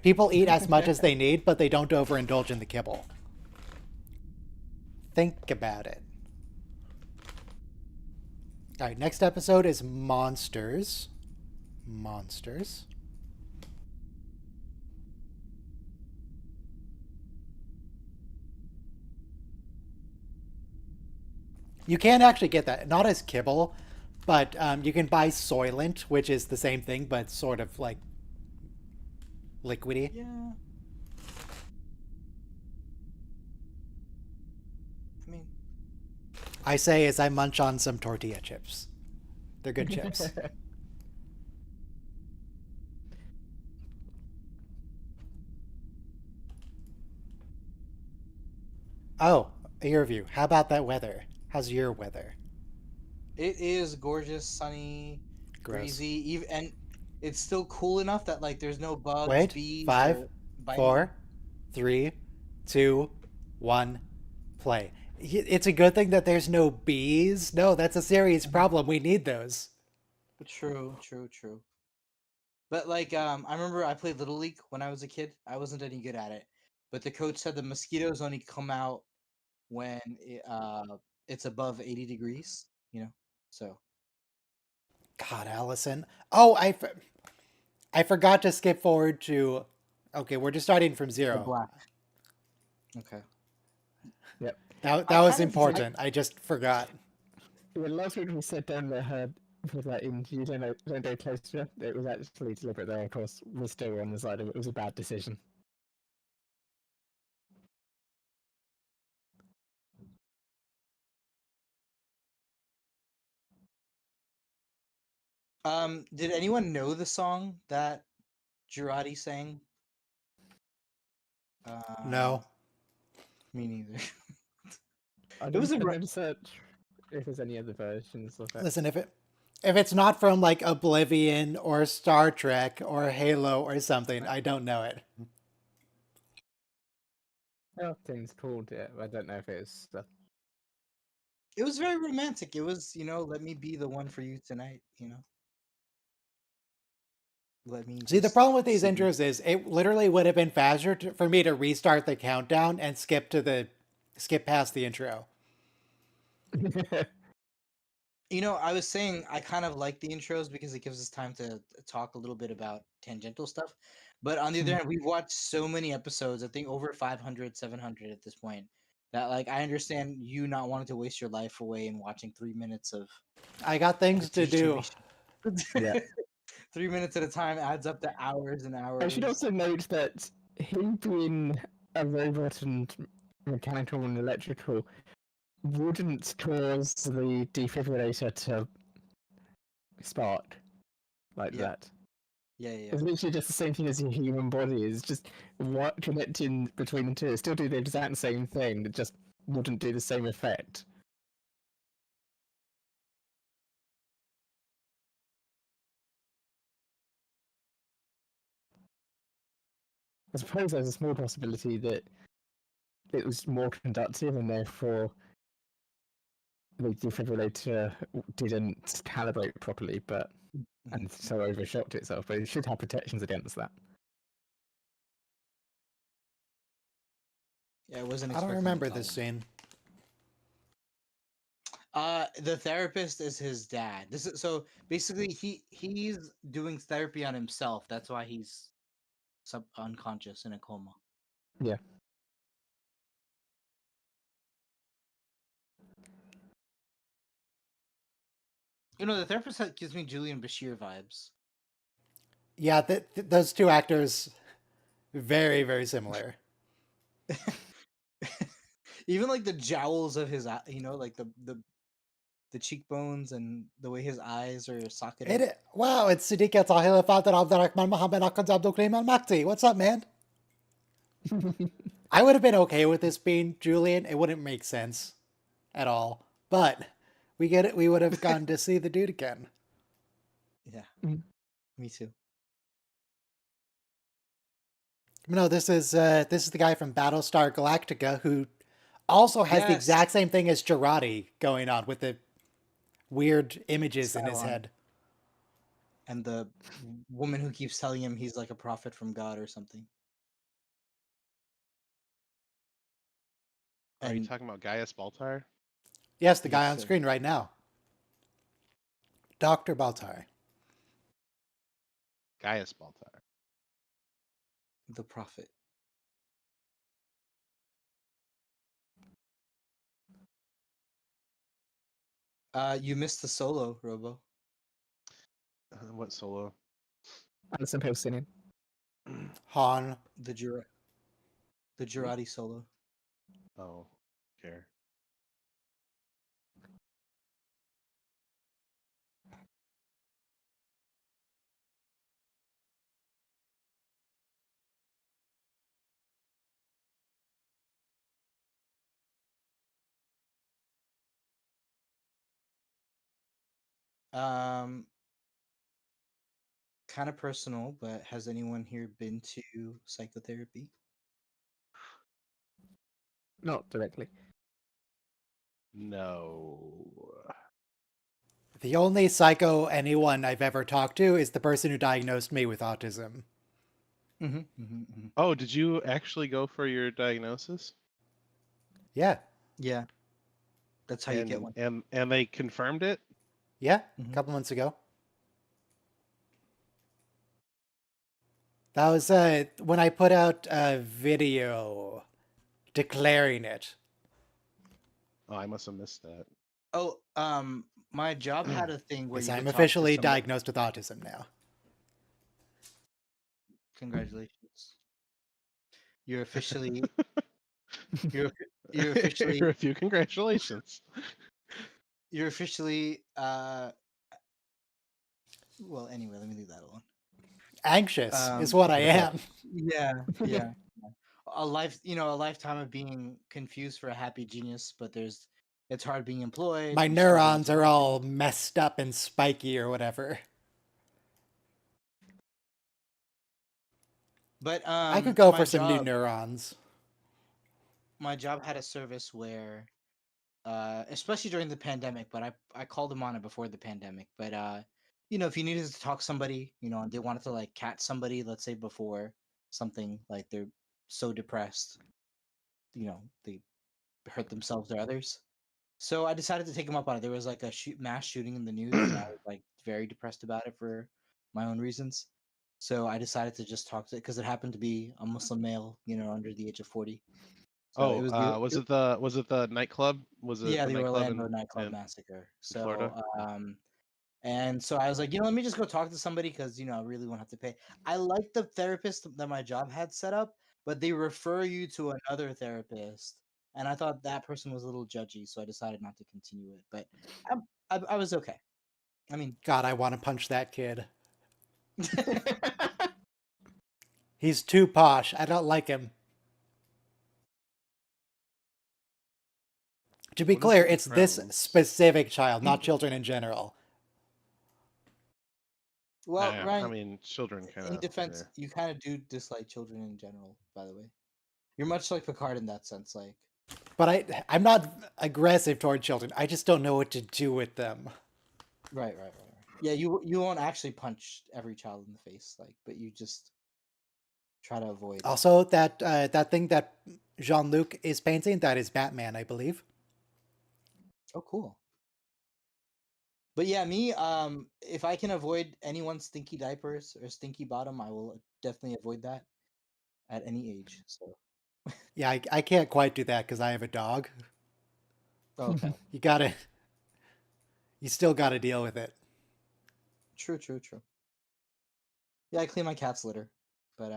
People eat as much as they need, but they don't overindulge in the kibble. Think about it. All right, next episode is monsters. Monsters. You can actually get that, not as kibble, but you can buy Soylent, which is the same thing, but sort of like liquidy. yeah. I mean, I say as I munch on some tortilla chips. They're good chips. Oh, your view. How about that weather? How's your weather? it is gorgeous, sunny, Gross. breezy, even and it's still cool enough that like there's no bugs, Wait, bees, 5, or biting. 4, 3, 2, 1, play. It's a good thing that there's no bees. No, that's a serious problem. We need those. True. But like, I remember I played Little League when I was a kid. I wasn't any good at it, but the coach said the mosquitoes only come out when it's above 80 degrees. So God, Allison. Oh, I forgot to skip forward to. Okay, we're just starting from the 0. black. Okay. Yep. That I was kind of- important. I just forgot. Yeah, last week we said down the head for that in you don't go closer. It was actually deliberate there. Of course, we're still on the side of it. It was a bad decision. Did anyone know the song that Jurati sang? No. Me neither. I It was didn't a I'm gonna search if there's any other versions of it. Listen, if it's not from like Oblivion or Star Trek or Halo or something, I don't know it. Oh, things called it. I don't know if it's It was very romantic. It was, let me be the one for you tonight. Let me. See, the just problem with these sit you- intros is it literally would have been faster for me to restart the countdown and skip past the intro. I was saying I kind of like the intros because it gives us time to talk a little bit about tangential stuff. But on the other hand, we've watched so many episodes, I think over 500, 700 at this point, that like I understand you not wanting to waste your life away and watching 3 minutes of I got things to do. Yeah. 3 minutes at a time adds up to hours and hours. I should also note that him being a robot and mechanical and electrical wouldn't cause the defibrillator to spark like Yeah. that. Yeah. It's literally just the same thing as your human body. It's just what connecting between the two. It still do the exact same thing. It just wouldn't do the same effect. I suppose there's a small possibility that it was more conductive and therefore the defibrillator didn't calibrate properly, and so overshot itself. But it should have protections against that. Yeah, I wasn't. I don't expecting remember that this scene. The therapist is his dad. This is so basically he's doing therapy on himself. That's why he's unconscious in a coma. Yeah. The therapist gives me Julian Bashir vibes. Yeah, those two actors, very, very similar. Even like the jowls of his, like the cheekbones and the way his eyes are socketed. Wow, it's Siddiq Tahir Father Abdurrahman Mohammed Akad Abdul Karim Al Makti. What's up, man? I would have been okay with this being Julian. It wouldn't make sense at all. But we get it. We would have gone to see the dude again. Yeah, Mm. me too. No, this is the guy from Battlestar Galactica who also has the Yes, exact same thing as Jurati going on with the weird images in his Cylon. head. And the woman who keeps telling him he's like a prophet from God or something. Are you And talking about Gaius Baltar? Yes, the yes, guy on sir, screen right now, Dr. Baltar. Gaius Baltar. the prophet. You missed the solo, Robo. What solo? Alison Pill singing. Han. The Jura, the Jurati solo. Oh, care. Um, kind of personal, but has anyone here been to psychotherapy? Not directly. No. The only psycho anyone I've ever talked to is the person who diagnosed me with autism. Oh, did you actually go for your diagnosis? Yeah. Yeah, that's how you get one. And they confirmed it? Yeah. Mhm. A couple months ago. That was when I put out a video declaring it. Oh, I must have missed that. Oh, my job had a thing where Because you I'm could talk to officially somebody. diagnosed with autism now. Congratulations. You're officially you're you're You're officially a few congratulations. you're officially well, anyway, let me leave that alone. Anxious is Um what I am. yeah, yeah. A lifetime of being confused for a happy genius, but it's hard being employed. My You struggle with neurons are depression. all messed up and spiky or whatever. But I could go my for some new job neurons. had a service where especially during the pandemic, but I called them on it before the pandemic. But if you needed to talk to somebody, and they wanted to like catch somebody, let's say before something like they're so depressed, they hurt themselves or others. So I decided to take them up on it. There was like a mass shooting in the news, and I was like very depressed about it for my own reasons. So I decided to just talk to it because it happened to be a Muslim male, under the age of 40. So it Oh, was was it the nightclub? Was it yeah, the the nightclub Orlando nightclub massacre. in Florida? So and so I was like, let me just go talk to somebody because I really won't have to pay. I like the therapist that my job had set up, but they refer you to another therapist, and I thought that person was a little judgy, so I decided not to continue it. But I was okay. I mean, God, I want to punch that kid. He's too posh. I don't like him. To be What is clear, with the it's this frowns? specific child, not children in general. well, I Ryan, mean, children kind in of. defense, you kind of do dislike children in general. By the way, you're much like Picard in that sense. Like, But I'm not aggressive toward children. I just don't know what to do with them. right. Yeah, you won't actually punch every child in the face, like, but you just try to avoid. Also, that thing that Jean-Luc is painting, that is Batman, I believe. Oh, cool. But yeah, me, if I can avoid anyone's stinky diapers or stinky bottom, I will definitely avoid that at any age. So, Yeah, I can't quite do that because I have a dog. okay, You still gotta deal with it. true. Yeah, I clean my cat's litter, but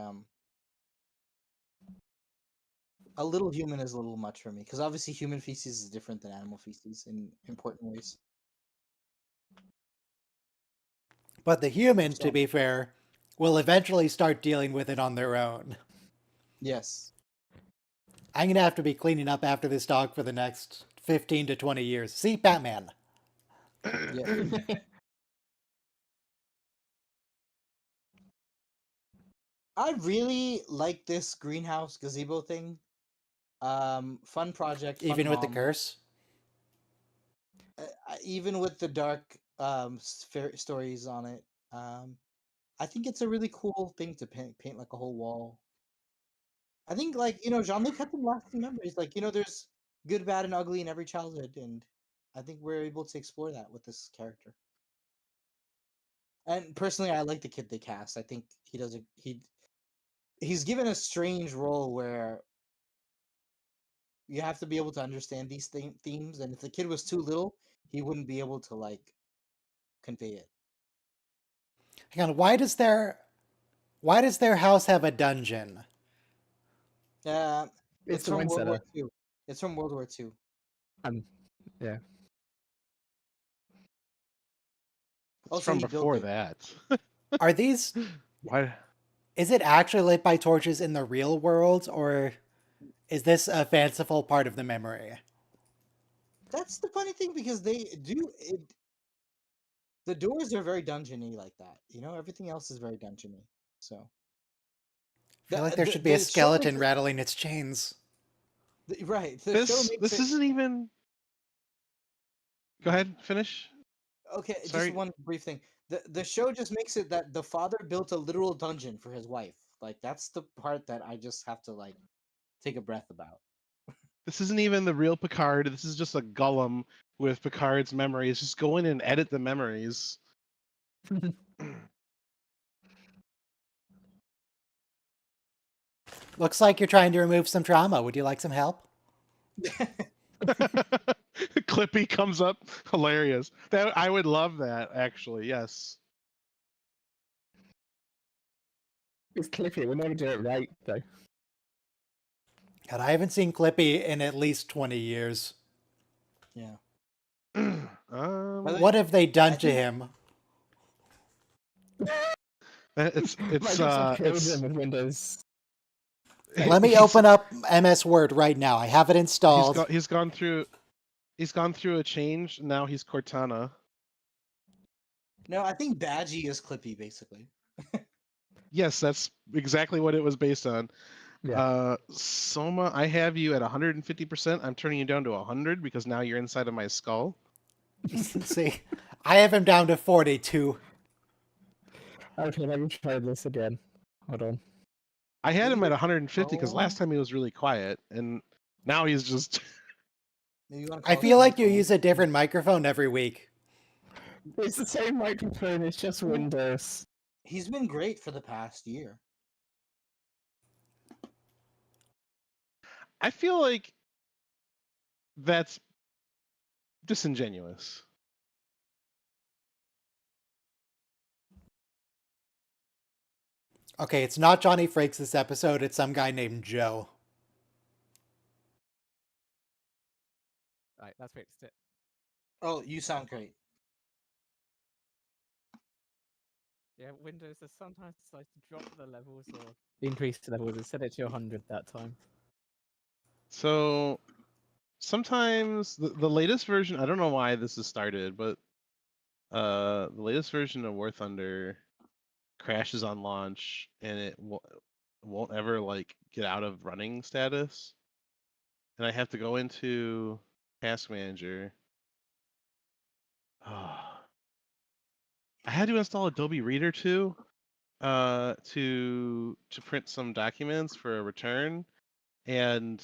a little human is a little much for me because obviously human feces is different than animal feces in important ways. But the human, to So, be fair, will eventually start dealing with it on their own. yes, I'm gonna have to be cleaning up after this dog for the next 15 to 20 years. See, Batman. Yeah. I really like this greenhouse gazebo thing. Fun project, fun Even with the mom. curse. Even with the dark stories on it. I think it's a really cool thing to paint like a whole wall. I think like Jean-Luc had some lasting memories. Like there's good, bad, and ugly in every childhood, and I think we're able to explore that with this character. And personally, I like the kid they cast. I think he does he's given a strange role where you have to be able to understand these themes, and if the kid was too little, he wouldn't be able to like convey it. Hang on, why does their house have a dungeon? Uh, It's it's the from wine World War cellar. II. It's from World War II. Yeah. It's Also, from he built before it. that. Are these Why? is it actually lit by torches in the real world, or is this a fanciful part of the memory? That's the funny thing because they do it. The doors are very dungeony like that. Everything else is very dungeony. So I feel like the there the, should be a the show makes skeleton rattling its chains. right. The show makes This it isn't even. Go ahead, finish. okay. Just Sorry. one brief thing. The show just makes it that the father built a literal dungeon for his wife. Like that's the part that I just have to like take a breath about. This isn't even the real Picard. This is just a Gollum with Picard's memories. Just go in and edit the memories. Looks like you're trying to remove some trauma. Would you like some help? Clippy comes up, hilarious. That I would love that actually. Yes. It's Cliffy. We never do it right though. God, I haven't seen Clippy in at least 20 years. Yeah. What have they done to him? It's Microsoft killed it's him with Windows. Let me open up MS Word right now. I have it installed. he's gone through a change. Now he's Cortana. No, I think Badgie is Clippy basically. Yes, that's exactly what it was based on. Yeah. Soma, I have you at 150%. I'm turning you down to 100 because now you're inside of my skull. See, I have him down to 42. Okay, let me try this again. Hold on. I had him at 150 because Oh. last time he was really quiet, and now he's just. Maybe you want to I feel like you use a different microphone every week. It's the same microphone, it's just Windows. He's been great for the past year. I feel like that's disingenuous. Okay, it's not Johnny Frakes this episode. It's some guy named Joe. Right, that's fixed it. Oh, you sound great. Yeah, Windows has sometimes decided to drop the levels or increase the levels and set it to 100 that time. So sometimes the latest version, I don't know why this has started, but the latest version of War Thunder crashes on launch and it won't ever like get out of running status. And I have to go into Task Manager. I had to install Adobe Reader too, to print some documents for a return, and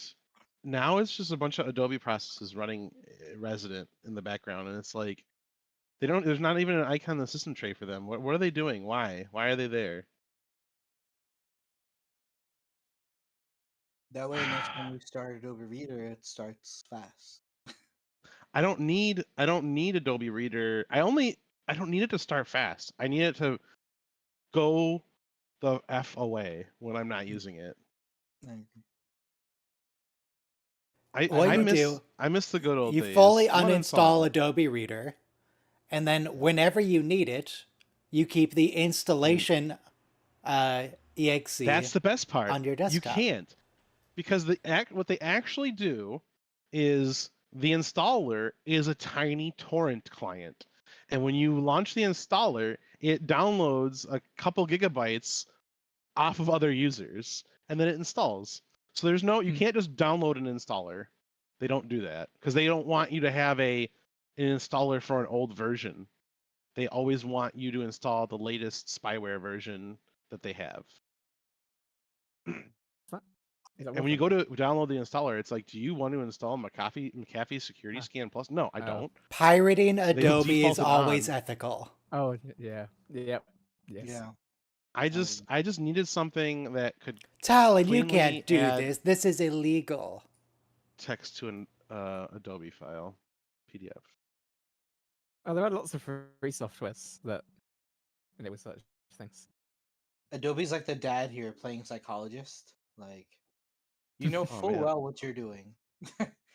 now it's just a bunch of Adobe processes running resident in the background, and it's like there's not even an icon in the system tray for them. What are they doing? Why are they there? That way, next time you start Adobe Reader, it starts fast. I don't need Adobe Reader. I don't need it to start fast. I need it to go the F away when I'm not using it. I miss the good old you days. fully One uninstall Adobe Reader, and then whenever you need it, you keep the installation exe. That's the best part. on your desktop. You can't, because what they actually do is the installer is a tiny torrent client. And when you launch the installer, it downloads a couple gigabytes off of other users and then it installs. So there's no, you can't just download an installer. They don't do that because they don't want you to have an installer for an old version. They always want you to install the latest spyware version that they have. And when you go to download the installer, it's like, do you want to install McAfee Security Scan Plus? No, I don't. Pirating Adobe is defaulted always on. ethical. Oh yeah. Yep. Yes. Yeah. I just needed something that could Talon, you cleanly can't do add this. This is illegal. text to an Adobe file, PDF. Oh, there are lots of free softwares that enable such things. Adobe's like the dad here playing psychologist. Like, you know full man. well what you're doing.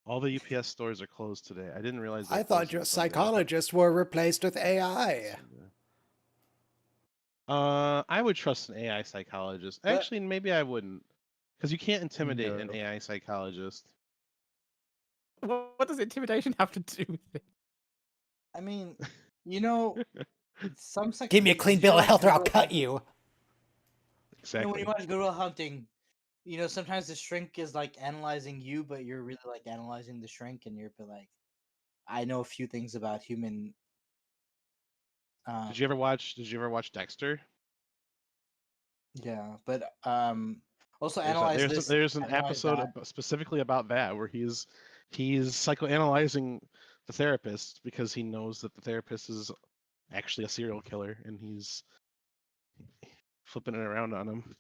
All the UPS stores are closed today. I didn't realize they I closed thought on your Sunday. psychologists were replaced with AI. I would trust an AI psychologist. But- Actually, maybe I wouldn't, because you can't intimidate an No. AI psychologist. What does intimidation have to do with it? I mean, you know, some Give me a clean bill of health or I'll cut you. Exactly. When you watch Gorilla Hunting, you know, sometimes the shrink is like analyzing you, but you're really like analyzing the shrink, and you're like, I know a few things about human. Did you ever watch Dexter? Yeah, but also There's analyze this. there's an analyze episode that. specifically about that where he's psychoanalyzing the therapist because he knows that the therapist is actually a serial killer and he's flipping it around on him.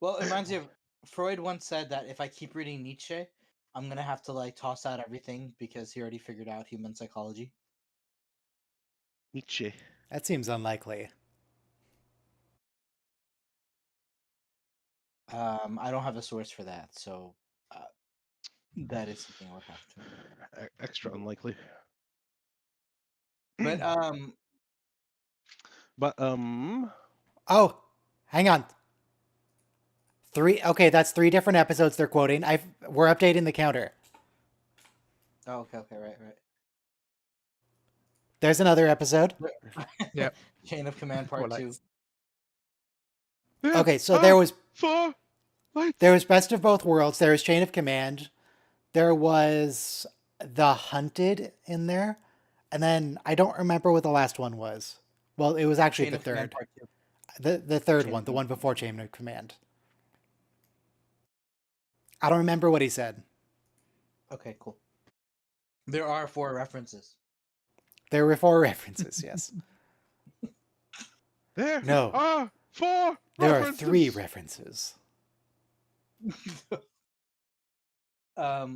Well, it reminds me of Freud once said that if I keep reading Nietzsche, I'm gonna have to like toss out everything because he already figured out human psychology. Nietzsche. That seems unlikely. I don't have a source for that, so that is something I would have to. Extra unlikely. But But Oh, hang on. Okay, that's 3 different episodes they're quoting. We're updating the counter. oh, okay, right. There's another episode. Yep. Chain of Command Part 2. Okay, so there was What? Best of Both Worlds. There was Chain of Command. There was The Hunted in there. And then I don't remember what the last one was. Well, it was actually Chain the of Command third. Part 2. The third Chain one, of the one before Chain of Command. I don't remember what he said. Okay, cool. There are 4 references. There were 4 references, yes. There No. are 4 There are references. 3 references. I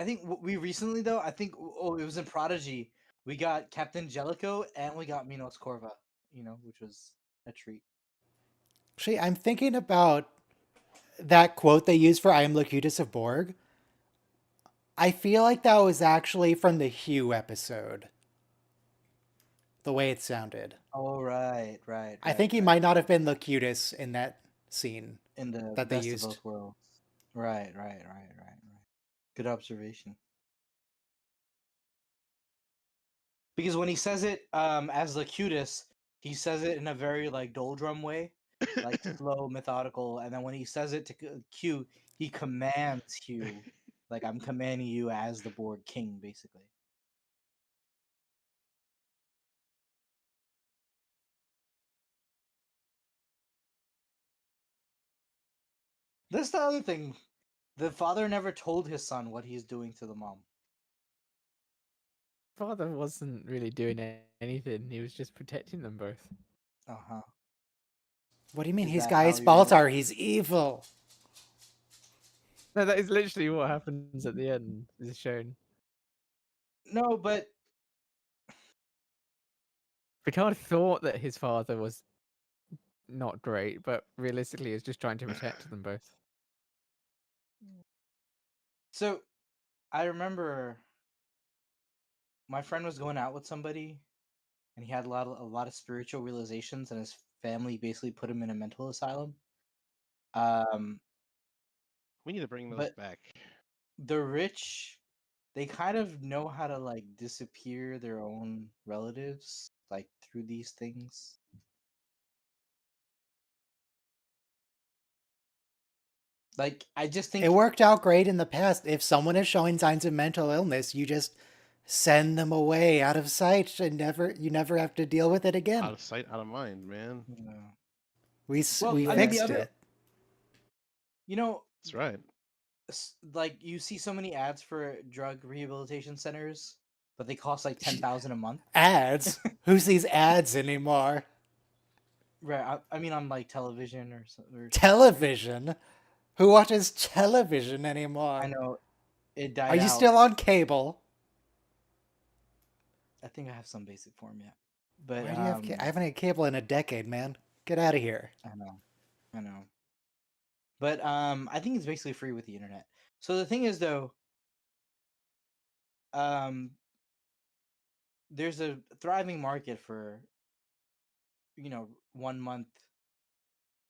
think we recently though. It was in Prodigy. We got Captain Jellicoe and we got Minos Corva. You know, which was a treat. Actually, I'm thinking about that quote they used for I am Locutus of Borg. I feel like that was actually from the Hugh episode. The way it sounded. Oh right. I think he might not have been Locutus in that scene. in the that they Best used. of Both Worlds. Right. Good observation. Because when he says it as Locutus, he says it in a very like doldrum way, like slow, methodical, and then when he says it to Q, he commands Q, like I'm commanding you as the Borg King, basically. That's the other thing. The father never told his son what he's doing to the mom. Father wasn't really doing anything. He was just protecting them both. Uh-huh. What do you mean? Is He's that Gaius how you're- Baltar. He's evil. No, that is literally what happens at the end. Is shown. No, but Picard thought that his father was not great, but realistically, he was just trying to protect them both. so I remember my friend was going out with somebody and he had a lot of spiritual realizations and his family basically put him in a mental asylum. Um, We need to bring those but back. the rich, they kind of know how to like disappear their own relatives, like through these things. Like I just think It worked out great in the past. If someone is showing signs of mental illness, you just send them away out of sight and you never have to deal with it again. Out of sight, out of mind, man. Well, We I mean, the fixed other, it. you know, That's right. like you see so many ads for drug rehabilitation centers, but they cost like 10,000 a month. Ads? Who sees ads anymore? Right. I mean, on like television or something. Television? Who watches television anymore? I know it Are died you out. still on cable? I think I have some basic form yet, but Why do you have? I haven't had cable in a decade, man. Get out of here. I know. But I think it's basically free with the internet. So the thing is, though, there's a thriving market for, 1 month,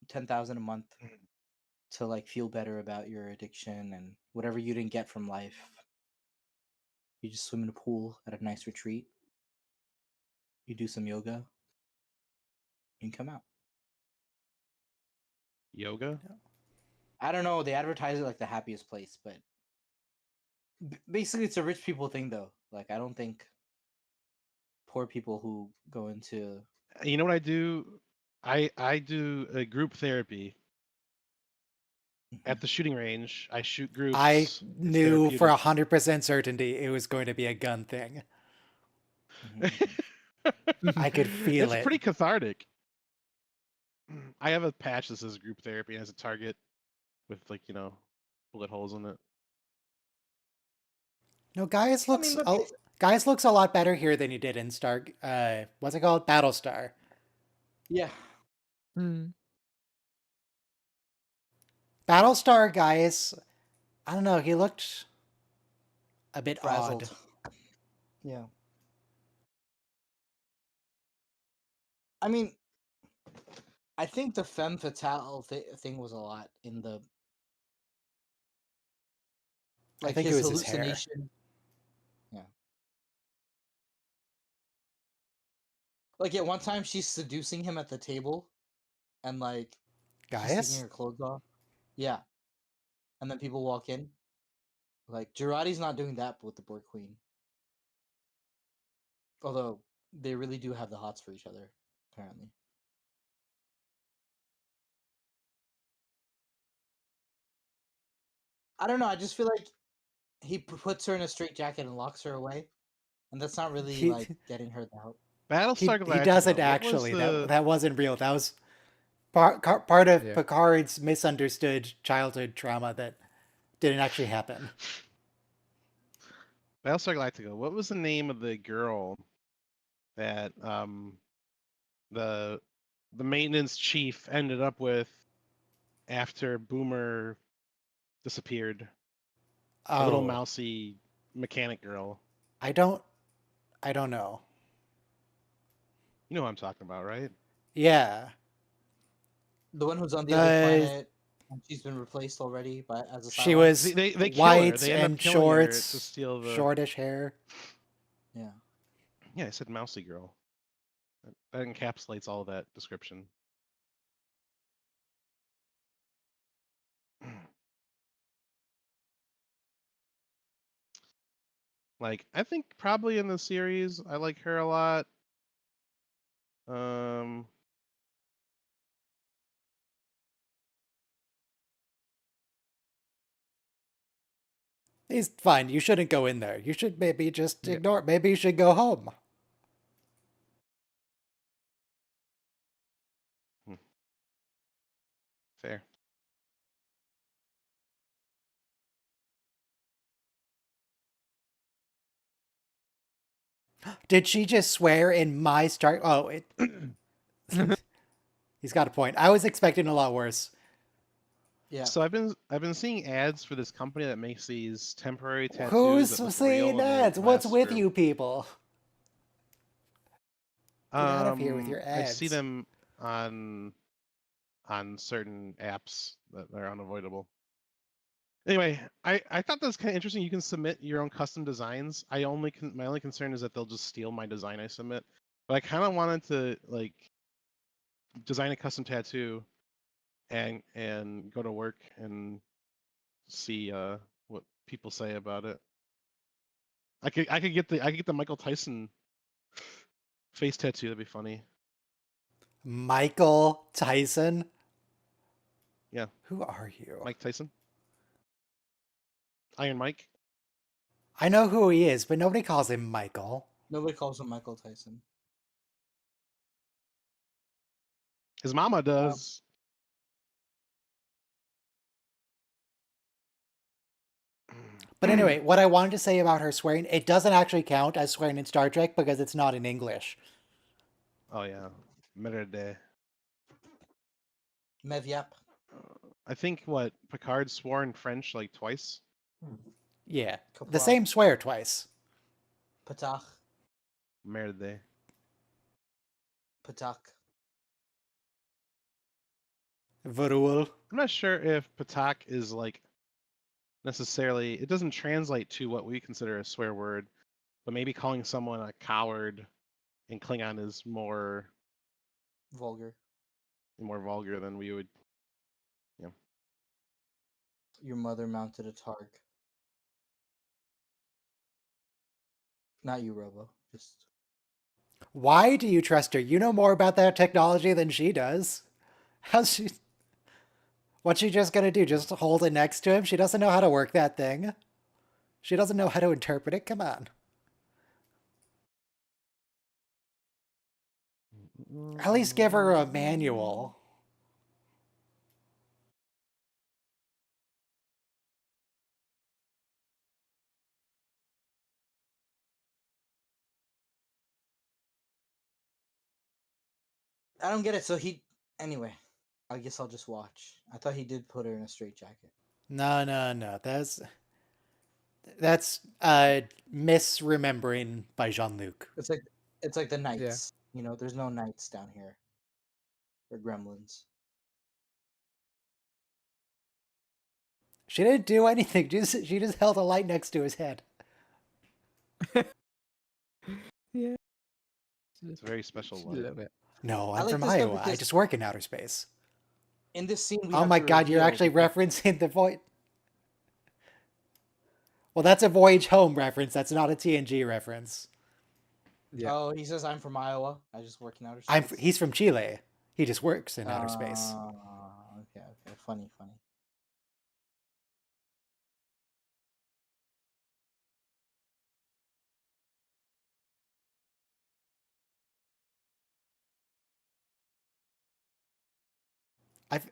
10,000 a month to like feel better about your addiction and whatever you didn't get from life. You just swim in a pool at a nice retreat. You do some yoga. You can come out. Yoga? I don't know. They advertise it like the happiest place, but basically it's a rich people thing, though. Like I don't think poor people who go into You know what I do? I do a group therapy at the shooting range. I shoot groups. I It's knew for therapeutic. 100% certainty it was going to be a gun thing. I could feel It's it. pretty cathartic. I have a patch that says group therapy and has a target with like, bullet holes in it. No, Gaius I looks mean, but Gaius looks a lot better here than he did in Star. What's it called? Battlestar. yeah, Battlestar Gaius. I don't know. He looked a bit frazzled. odd. Yeah. I mean, I think the femme fatale thing was a lot in the I like think it his was his hair. hallucination. Yeah. Like at one time she's seducing him at the table and like she's taking Gaius? her clothes off. Yeah. And then people walk in. Like Jurati's not doing that with the Borg Queen. Although they really do have the hots for each other, apparently. I don't know, I just feel like he puts her in a straitjacket and locks her away. And that's not really He like getting her the help. Battlestar he doesn't Galactica. What was actually. the That wasn't real. That was part of Yeah. Picard's misunderstood childhood trauma that didn't actually happen. Battlestar Galactica? What was the name of the girl that the maintenance chief ended up with after Boomer disappeared? A little Oh, mousy mechanic girl. I don't know. You know what I'm talking about, right? Yeah. The one who's on the other planet, and she's been replaced already as a She Cylon. was They kill her. white They end up and killing her shorts, to steal the. shortish hair. Yeah. Yeah, I said mousy girl. That encapsulates all of that description. Like, I think probably in the series, I like her a lot. He's fine. You shouldn't go in there. You should maybe just Yeah. ignore. Maybe you should go home. Fair. Did she just swear in my start? Oh, it. He's got a point. I was expecting a lot worse. Yeah. So I've been seeing ads for this company that makes these temporary tattoos. Who's that look real saying and they that? What's last with for- you people? Get out of here with your I see ads. them on on certain apps that are unavoidable. Anyway, I thought that was kind of interesting. You can submit your own custom designs. My only concern is that they'll just steal my design I submit. But I kind of wanted to like design a custom tattoo and go to work and see what people say about it. I could get the Michael Tyson face tattoo. That'd be funny. Michael Tyson? Yeah. Who are you? Mike Tyson. Iron Mike. I know who he is, but nobody calls him Michael. Nobody calls him Michael Tyson. His mama does. But anyway, what I wanted to say about her swearing, it doesn't actually count as swearing in Star Trek because it's not in English. Oh yeah, Merde. Mevyap. I think what Picard swore in French like twice. Yeah, the Kapra. same swear twice. Patach. Merde. Patak. Varul. I'm not sure if Patak is like necessarily. It doesn't translate to what we consider a swear word, but maybe calling someone a coward in Klingon is more Vulgar. vulgar than we would. Yeah. Your mother mounted a Targ. Not you, Robo. Just Why do you trust her? You know more about that technology than she does. How's she... What's she just gonna do? Just hold it next to him? She doesn't know how to work that thing. She doesn't know how to interpret it. Come on. At least give her a manual. I don't get it. So he anyway. I guess I'll just watch. I thought he did put her in a straitjacket. No. That's misremembering by Jean-Luc. It's like the knights. You know, there's no knights down here. Or gremlins. She didn't do anything. She just held a light next to his head. Yeah. It's a very special Just a light. little bit. No, I I'm like from this though Iowa. I because- just work in outer space. In this scene, we Oh have my to god, you're reveal actually because- referencing the void. Well, that's a Voyage Home reference. That's not a TNG reference. Yeah. Oh, he says I'm from Iowa. I just work in outer space. He's from Chile. He just works in outer space. Okay. Funny.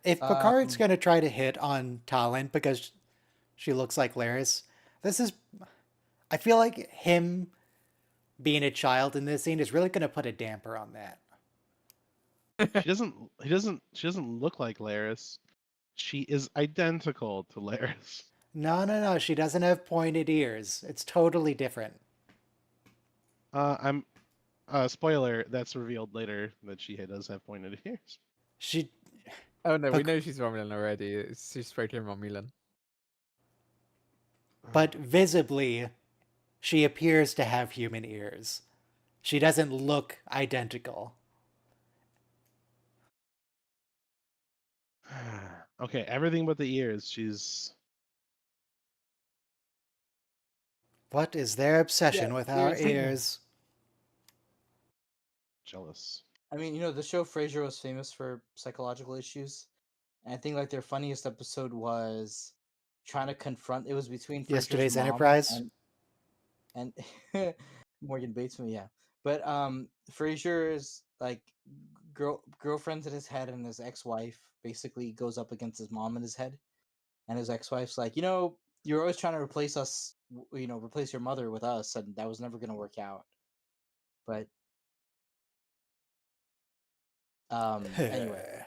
If Picard's going to try to hit on Talon because she looks like Laris, I feel like him being a child in this scene is really going to put a damper on that. She doesn't look like Laris. She is identical to Laris. No. She doesn't have pointed ears. It's totally different. I'm spoiler, that's revealed later that she does have pointed ears. She Oh no, we Pic- know she's Romulan already. She's straight in Romulan. But visibly, she appears to have human ears. She doesn't look identical. Okay, everything but the ears. She's What is their obsession Yeah, with our seriously. ears? jealous. I mean, you know, the show Frasier was famous for psychological issues, and I think like their funniest episode was trying to confront. It was between Frasier's Yesterday's mom Enterprise? and Morgan Batesman, yeah. But Frasier's like girlfriend's in his head, and his ex-wife basically goes up against his mom in his head, and his ex-wife's like, you know, you're always trying to replace us, you know, replace your mother with us, and that was never gonna work out. But anyway.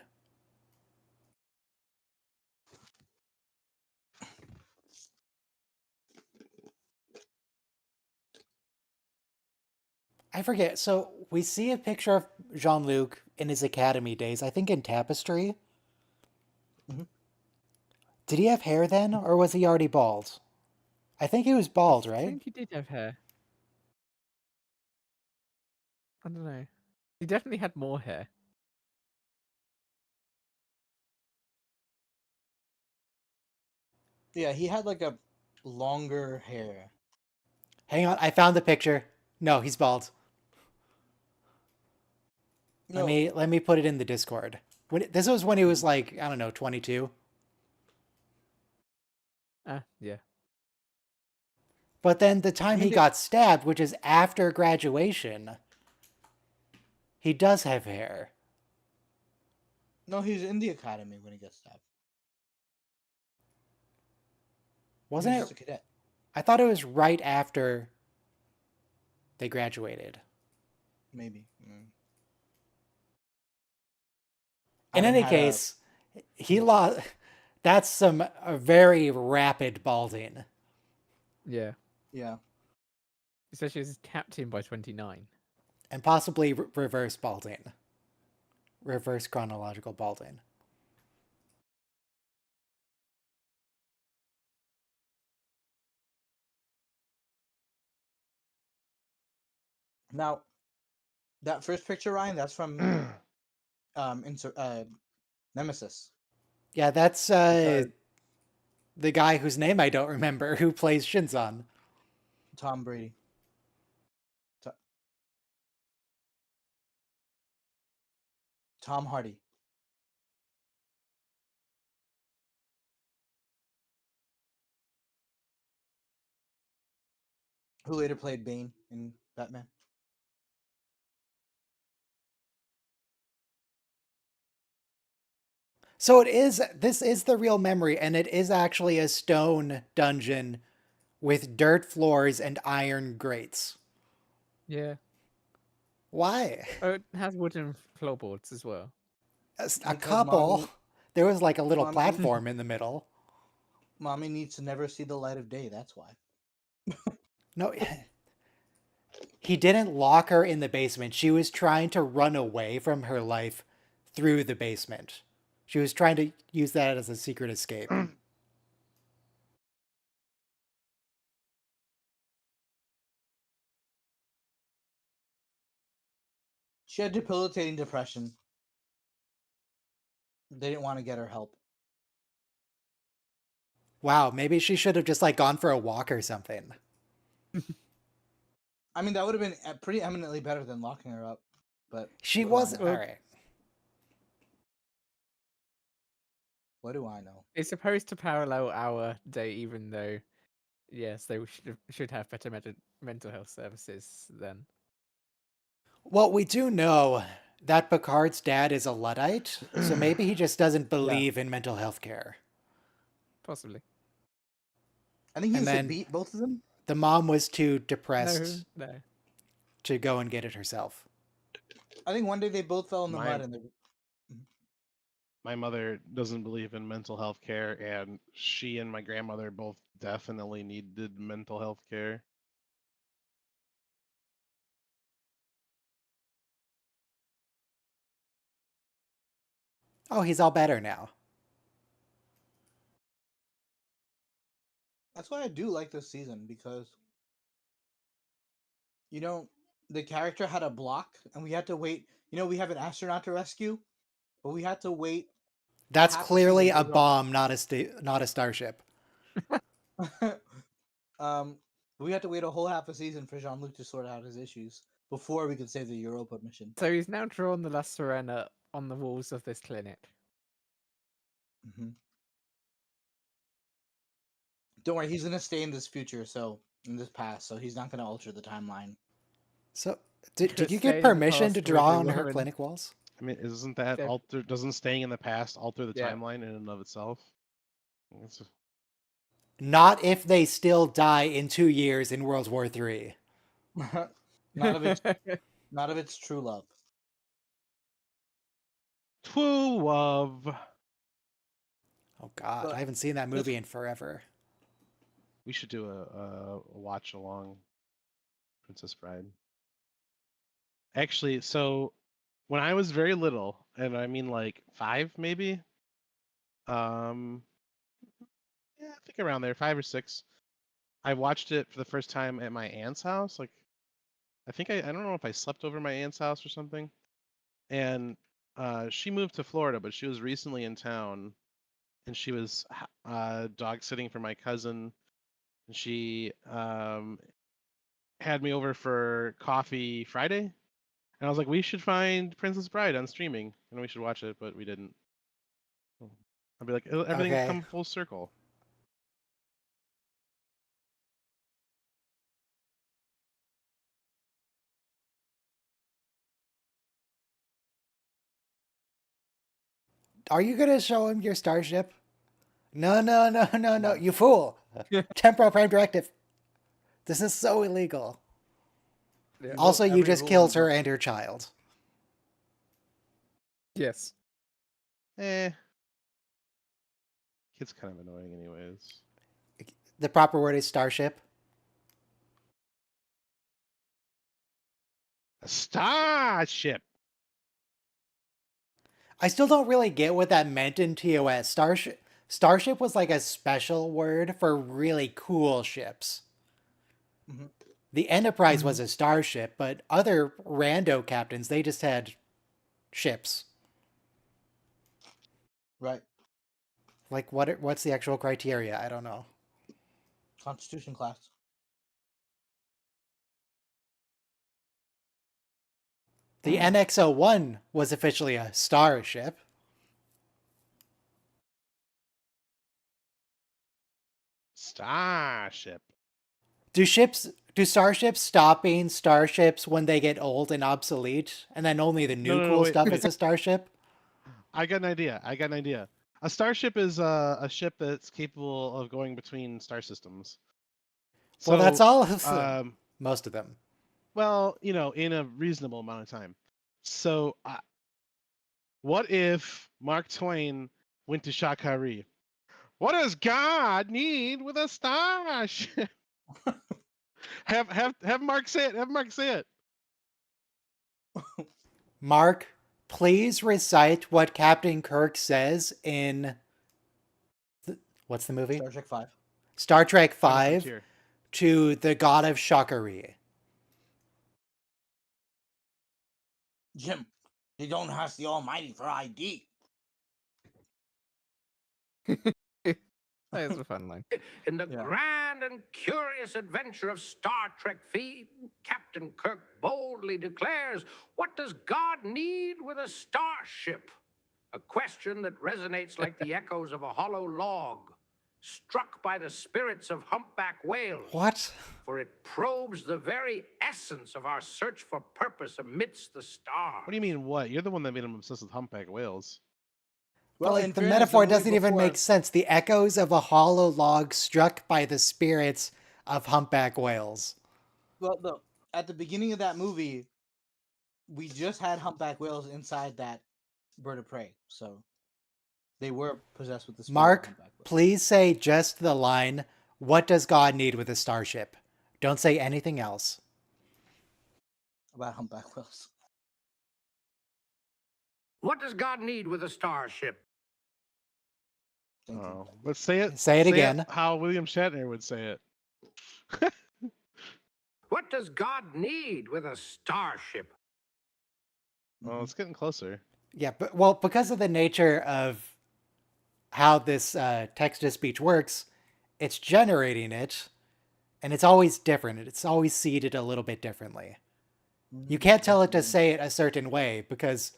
I forget. So we see a picture of Jean-Luc in his academy days, I think in Tapestry. Did he have hair then, or was he already bald? I think he was bald, I right? think he did have hair. I don't know. He definitely had more hair. Yeah, he had like a longer hair. Hang on, I found the picture. No, he's bald. No, Let me put it in the Discord. This was when he was like, I don't know, 22. Yeah. But then the time mean, he got stabbed, which is after graduation, he does have hair. no, he's in the academy when he gets stabbed. He was Wasn't just a it? cadet. I thought it was right after they graduated. Maybe. I In haven't any had a case, he lost. That's some very rapid balding. Yeah. yeah. Especially as captain by 29. And possibly reverse balding. Reverse chronological balding. Now, that first picture, Ryan, that's from Nemesis. Yeah, that's Because the guy whose name I don't remember who plays Shinzon. Tom Brady. Tom Hardy. Who later played Bane in Batman. So this is the real memory, and it is actually a stone dungeon with dirt floors and iron grates. Yeah. Why? Oh, it has wooden floorboards as well. A Because couple. There was like a little mommy, platform in the middle. mommy needs to never see the light of day. That's why. No, he didn't lock her in the basement. She was trying to run away from her life through the basement. She was trying to use that as a secret escape. She had debilitating depression. They didn't want to get her help. Wow, maybe she should have just like gone for a walk or something. I mean, that would have been pretty eminently better than locking her up. But She what do I wasn't. know? All right. What do I know? It's supposed to parallel our day, even though, yes, they should have better mental health services then. Well, we do know that Picard's dad is a Luddite, so maybe he just doesn't believe in mental health care. Possibly. I think he And used to then beat both of them. the mom was too No, depressed no. to go and get it herself. I think one day they both fell in the My- mud and they. My mother doesn't believe in mental health care, and she and my grandmother both definitely needed mental health care. Oh, he's all better now. That's why I do like this season because, you know, the character had a block and we had to wait. You know, we have an astronaut to rescue, but we had to wait. That's half a clearly season a for bomb, not a starship. um, we had to wait a whole half a season for Jean-Luc to sort out his issues before we could save the Europa mission. So he's now drawn the La Sirena on the walls of this clinic. Mm-hmm. Don't worry, he's gonna stay in this future, so in this past, so he's not gonna alter the timeline. So, did Could you stay get in the permission to past with draw the on her woman. clinic walls? I mean, isn't that Yeah. doesn't staying in the past alter the Yeah. timeline in and of itself? It's just- Not if they still die in 2 years in World War III. not of its true love. True love. Oh God, But I haven't seen that movie in forever. We should do a watch along Princess Bride. Actually, so when I was very little, and I mean like 5 maybe, Yeah, I think around there, 5 or 6. I watched it for the first time at my aunt's house. Like, I don't know if I slept over my aunt's house or something. And she moved to Florida, but she was recently in town, and she was dog sitting for my cousin. And she had me over for coffee Friday, and I was like, we should find Princess Bride on streaming, and we should watch it, but we didn't. I'd be like, everything's Okay. come full circle. Are you gonna show him your starship? No, no, no, no, no. You fool. Temporal Prime Directive. This is so illegal. Yeah. Also, you every just rule killed is her wrong. and her child. Yes. Kid's kind of annoying, anyways. The proper word is starship. A starship. I still don't really get what that meant in TOS. Starship was like a special word for really cool ships. Mhm. The Enterprise was a starship, but other rando captains, they just had ships. Right. Like what's the actual criteria? I don't know. Constitution class. The NX-01 was officially a starship. Starship. Do starships stop being starships when they get old and obsolete, and then only the new No, cool wait, stuff wait. is a starship? I got an idea. A starship is a ship that's capable of going between star systems. Well, that's all of them. Um, Most of them. well, in a reasonable amount of time. So, what if Mark Twain went to Shakari? What does God need with a starship? have Mark say it. Have Mark say it. Mark, please recite what Captain Kirk says in what's the movie? Star Trek 5. Star Trek Final 5 Frontier. to the god of Shakari. Jim, you don't ask the Almighty for ID. That is a fun line. In the Yeah. grand and curious adventure of Star Trek V, Captain Kirk boldly declares, what does God need with a starship? A question that resonates like the echoes of a hollow log, struck by the spirits of humpback whales. What? For it probes the very essence of our search for purpose amidst the stars. What do you mean? What? You're the one that made him obsessed with humpback whales. Well, in like the fairness, metaphor movie doesn't even before- make sense. The echoes of a hollow log struck by the spirits of humpback whales. Well, at the beginning of that movie, we just had humpback whales inside that bird of prey, so they were possessed with the spirit of Mark, humpback whales. please say just the line, what does God need with a starship? Don't say anything else. About humpback whales. What does God need with a starship? Thank you. Oh, let's say it. Say it again. How William Shatner would say it. What does God need with a starship? Well, it's getting closer. Yeah, but well, because of the nature of how this text-to-speech works, it's generating it, and it's always different. It's always seeded a little bit differently. You can't tell it to say it a certain way because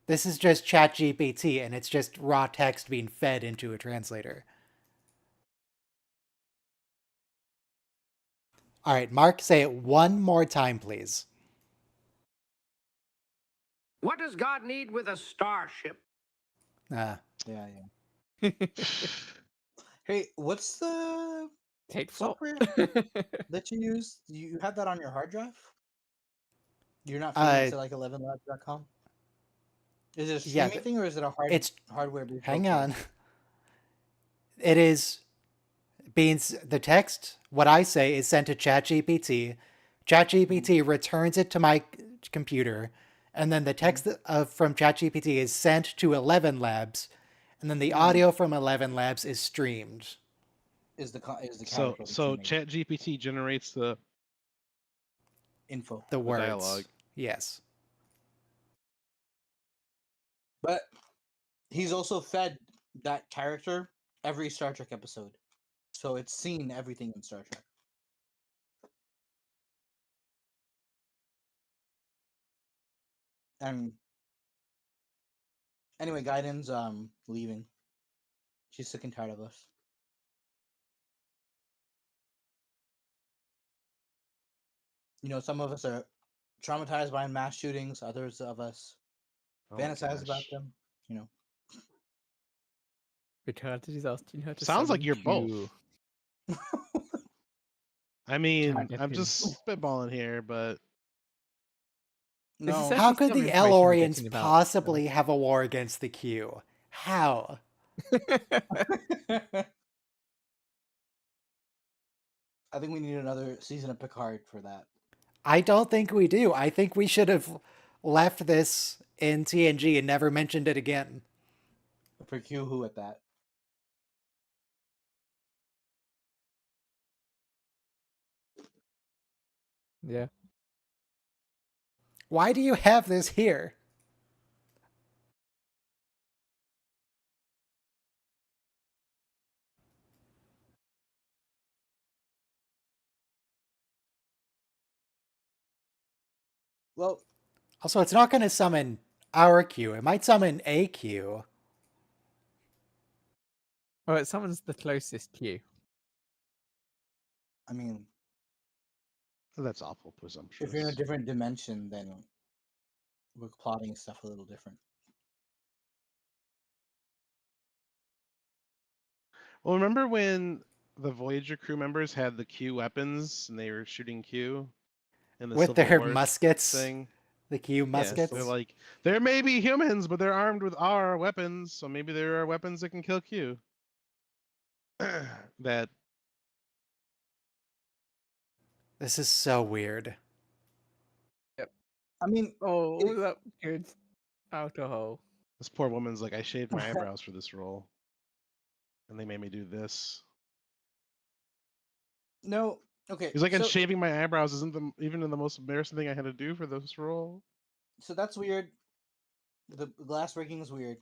this is just ChatGPT, and it's just raw text being fed into a translator. All right, Mark, say it one more time, please. What does God need with a starship? Yeah. Hey, what's the Hateful. software that you use? You have that on your hard drive? You're not feeding it to like 11labs.com? Is it a Yeah, streaming thing or is it a hardware? Hang on. It is being the text. What I say is sent to ChatGPT. ChatGPT returns it to my computer, and then the text from ChatGPT is sent to 11 Labs, and then the audio from 11 Labs is streamed. Is the So character so ChatGPT generates the info. The words. dialogue. Yes. But he's also fed that character every Star Trek episode, so it's seen everything in Star Trek. And anyway, Gaiden's leaving. She's sick and tired of us. You know, some of us are traumatized by mass shootings. Others of us Oh, fantasize about gosh. them. You know. Picard is asking her to Sounds like summon you're Q. both. I mean, Can't get I'm him. just spitballing here, but This is No. actually How could some the information we're Elorians getting about, possibly have a war against the Q? How? I think we need another season of Picard for that. I don't think we do. I think we should have left this in TNG and never mentioned it again. For Q who at that. Yeah. Why do you have this here? Well, Also, it's not going to summon our Q. It might summon a Q. Well, it summons the closest Q. I mean, that's awful presumptuous. if you're in a different dimension, then we're plotting stuff a little different. Well, remember when the Voyager crew members had the Q weapons and they were shooting Q in the With Civil their War muskets. thing? The Q muskets. They're like, there may be humans, but they're armed with our weapons, so maybe there are weapons that can kill Q. That This is so weird. I mean, Oh, It- that good alcohol. this poor woman's like, I shaved my eyebrows for this role, and they made me do this. no. Okay. He's like, and so, shaving my eyebrows isn't even the most embarrassing thing I had to do for this role. so that's weird. The glass breaking is weird,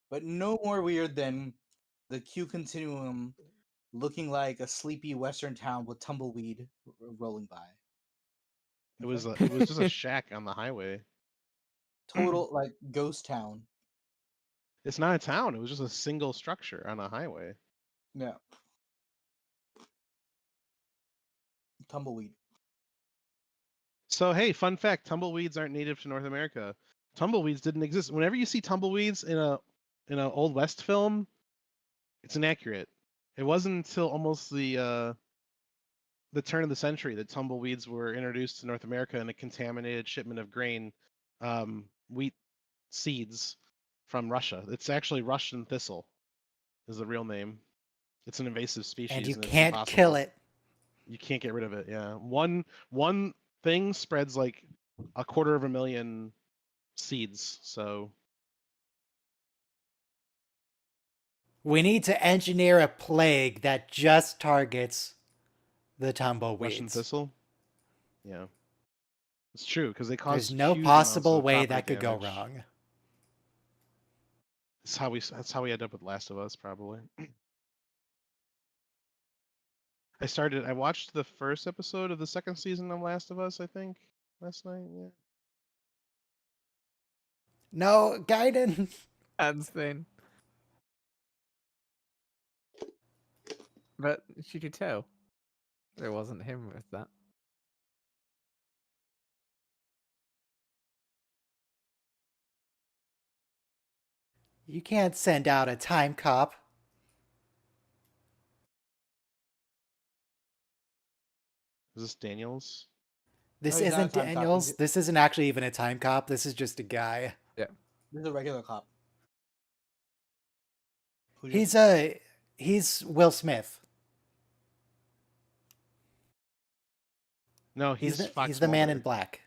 but no more weird than the Q continuum looking like a sleepy western town with tumbleweed rolling by. It was Okay? it was just a shack on the highway. Total like ghost town. It's not a town. It was just a single structure on a highway. Yeah. Tumbleweed. So hey, fun fact: tumbleweeds aren't native to North America. Tumbleweeds didn't exist. Whenever you see tumbleweeds in a Old West film, it's inaccurate. It wasn't until almost the turn of the century that tumbleweeds were introduced to North America in a contaminated shipment of grain, wheat seeds from Russia. It's actually Russian thistle, is the real name. It's an invasive species, And you it's can't impossible. kill it. You can't get rid of it. Yeah, one thing spreads like 250,000 seeds. So We need to engineer a plague that just targets the Russian tumbleweeds. thistle. Yeah, it's true because they cause. There's no huge amounts possible of way property that could go damage. wrong. That's how we end up with Last of Us, probably. I watched the first episode of the second season of Last of Us, I think, last night. Yeah. No, Gaiden. Hands thin. But she could tell. It wasn't him with that. You can't send out a time cop. Is this Daniels? This No, he's not a isn't time cop. Daniels. He's- This isn't actually even a time cop. This is just a guy. This is a regular cop. Who He's Will Smith. No, he's Fox he's the man in Mulder. black.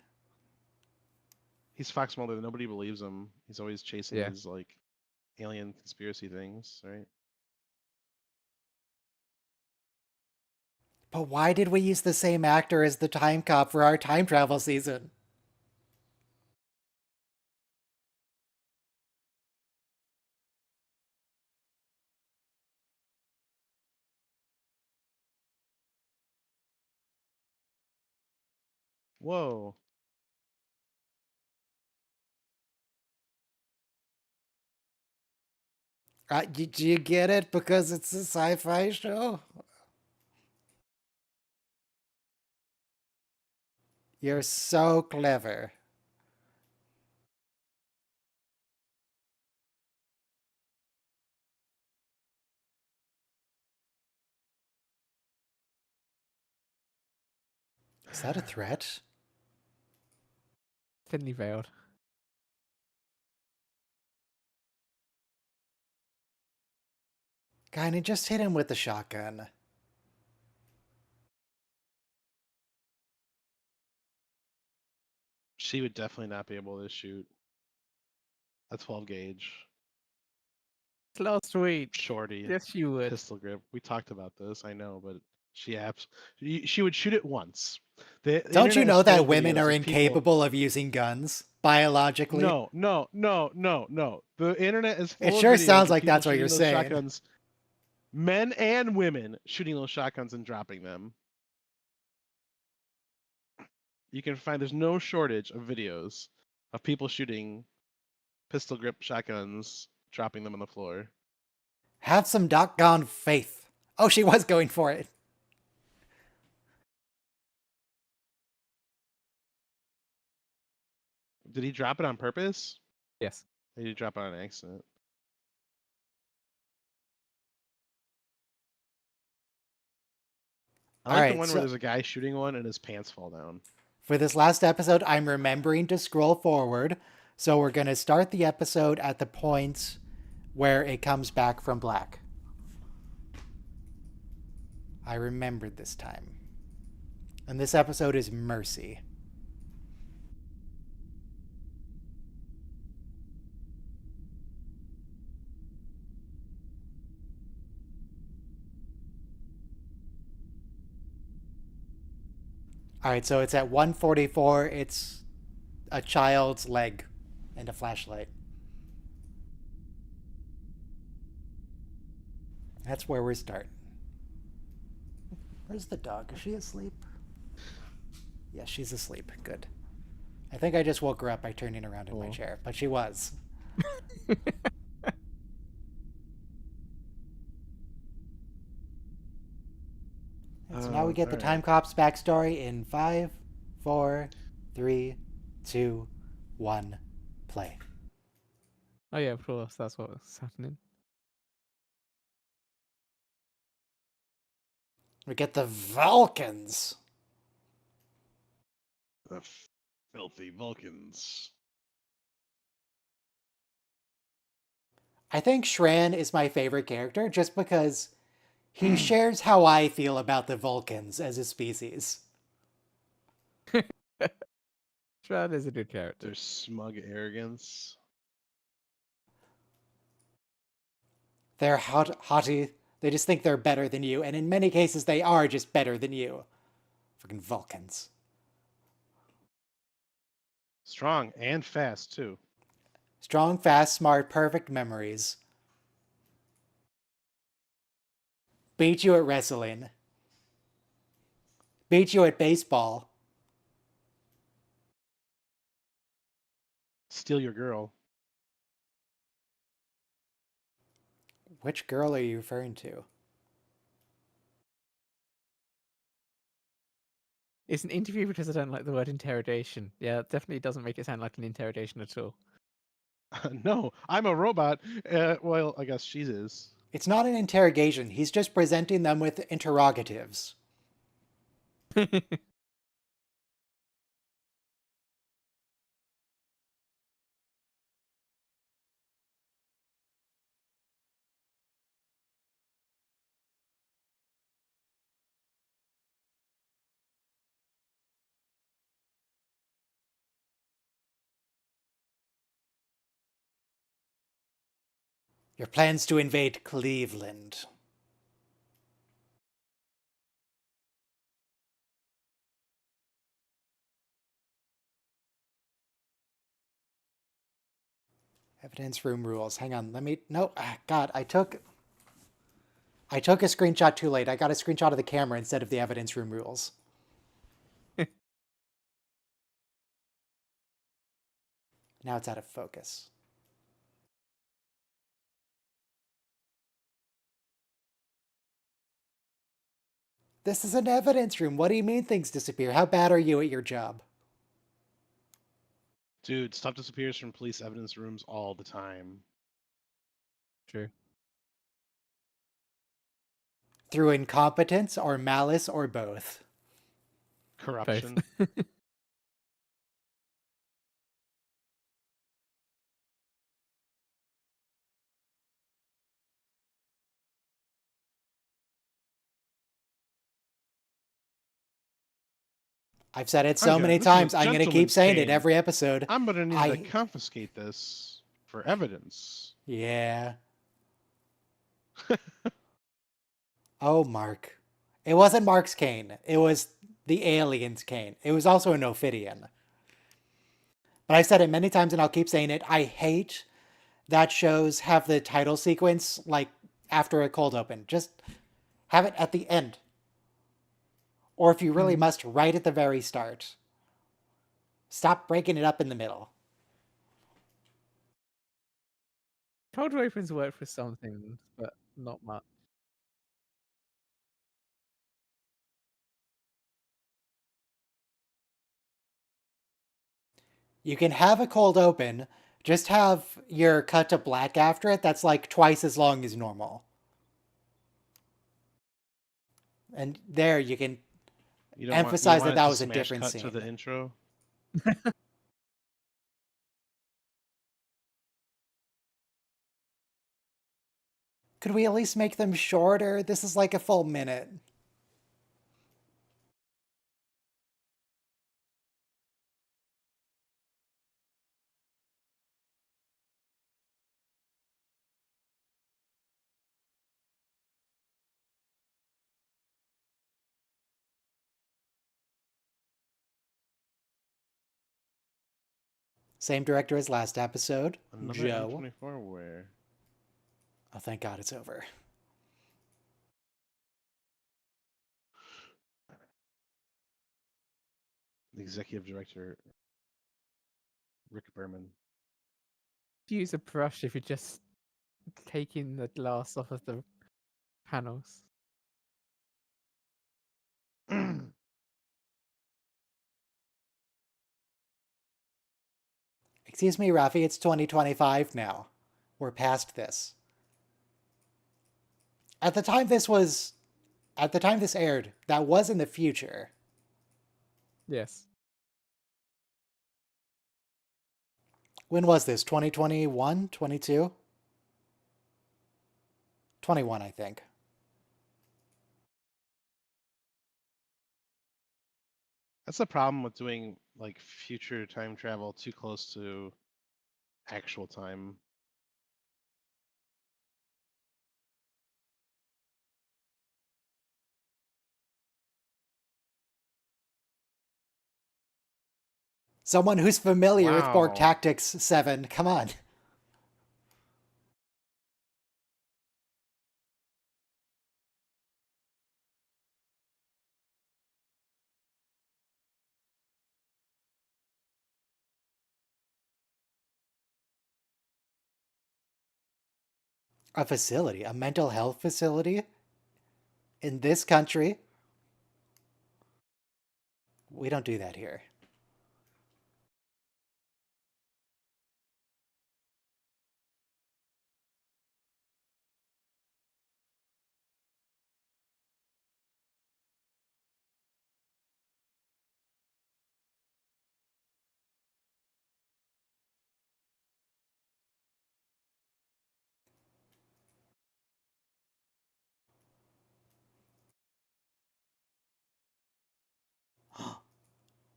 He's Fox Mulder. Nobody believes him. He's always chasing Yeah. his like alien conspiracy things, right? But why did we use the same actor as the time cop for our time travel season? Whoa. Do you get it? Because it's a sci-fi show? You're so clever. Is that a threat? Thinly veiled. Kinda just hit him with the shotgun. She would definitely not be able to shoot a 12 gauge It's last week. shorty Yes, you would. pistol grip. We talked about this, I know, but she would shoot it once. The Don't you internet is know full that of women videos are of people- incapable of using guns biologically? No. The internet is full It of sure videos sounds of like people that's what shooting you're those saying. shotguns. Men and women shooting those shotguns and dropping them. You can find there's no shortage of videos of people shooting pistol grip shotguns, dropping them on the floor. Have some doggone faith. Oh, she was going for it. Did he drop it on purpose? Yes. Or did he drop it on accident? I like the Alright, one so where there's a guy shooting one and his pants fall down. for this last episode, I'm remembering to scroll forward. So we're going to start the episode at the point where it comes back from black. I remembered this time. And this episode is Mercy. All right, so it's at 1:44. It's a child's leg and a flashlight. That's where we start. Where's the dog? Is she asleep? Yes, she's asleep. Good. I think I just woke her up by turning around in my Oh. chair, but she was. And so now we get the alright. Time Cop's backstory in 5, 4, 3, 2, 1, play. Oh yeah, of course. That's what's happening. We get the Vulcans. The filthy Vulcans. I think Shran is my favorite character just because he shares how I feel about the Vulcans as a species. Shroud is a good character. Their smug arrogance. They're haughty. They just think they're better than you, and in many cases they are just better than you. Freaking Vulcans. Strong and fast, too. Strong, fast, smart, perfect memories. Beat you at wrestling. Beat you at baseball. Steal your girl. Which girl are you referring to? It's an interview because I don't like the word interrogation. Yeah, it definitely doesn't make it sound like an interrogation at all. No, I'm a robot. Well, I guess she is. It's not an interrogation. He's just presenting them with interrogatives. Your plans to invade Cleveland. Evidence room rules. Hang on, let me... No, God, I took a screenshot too late. I got a screenshot of the camera instead of the evidence room rules. Now it's out of focus. This is an evidence room. What do you mean things disappear? How bad are you at your job? Dude, stuff disappears from police evidence rooms all the time. True. Through incompetence or malice or both? Corruption. I've said it so many times. I'm going to keep saying it every episode. I'm going to need to confiscate this for evidence. Yeah. Oh, Mark. It wasn't Mark's cane. It was the alien's cane. It was also an Ophidian. But I've said it many times and I'll keep saying it. I hate that shows have the title sequence like after a cold open. Just have it at the end. Or if you really must, right at the very start. Stop breaking it up in the middle. Cold opens work for some things, but not much. You can have a cold open, just have your cut to black after it. That's like twice as long as normal. And there you can emphasize that was a different scene. To the intro. Could we at least make them shorter? This is like a full minute. Same director as last episode, Another Joe. 24 where? Oh, thank God it's over. The executive director, Rick Berman. Use a brush if you're just taking the glass off of the panels. Excuse me, Rafi, it's 2025 now. We're past this. At the time this aired, that was in the future. Yes. When was this? 2021? 22? 21, I think. That's the problem with doing like future time travel too close to actual time. Someone who's familiar with Borg Wow. Tactics 7, come on. A facility, a mental health facility in this country. We don't do that here.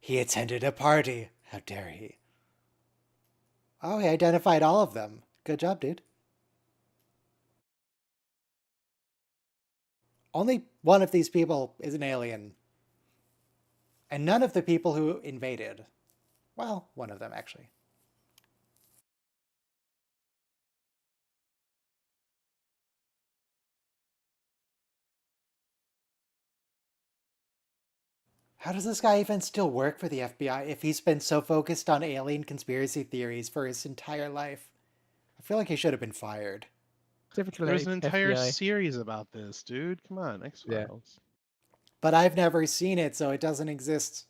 He attended a party. How dare he? Oh, he identified all of them. Good job, dude. Only one of these people is an alien. And none of the people who invaded. Well, one of them, actually. How does this guy even still work for the FBI if he's been so focused on alien conspiracy theories for his entire life? I feel like he should have been fired. Typical There's an entire FBI. series about this, dude. Come on, Yeah. X-Files. But I've never seen it, so it doesn't exist.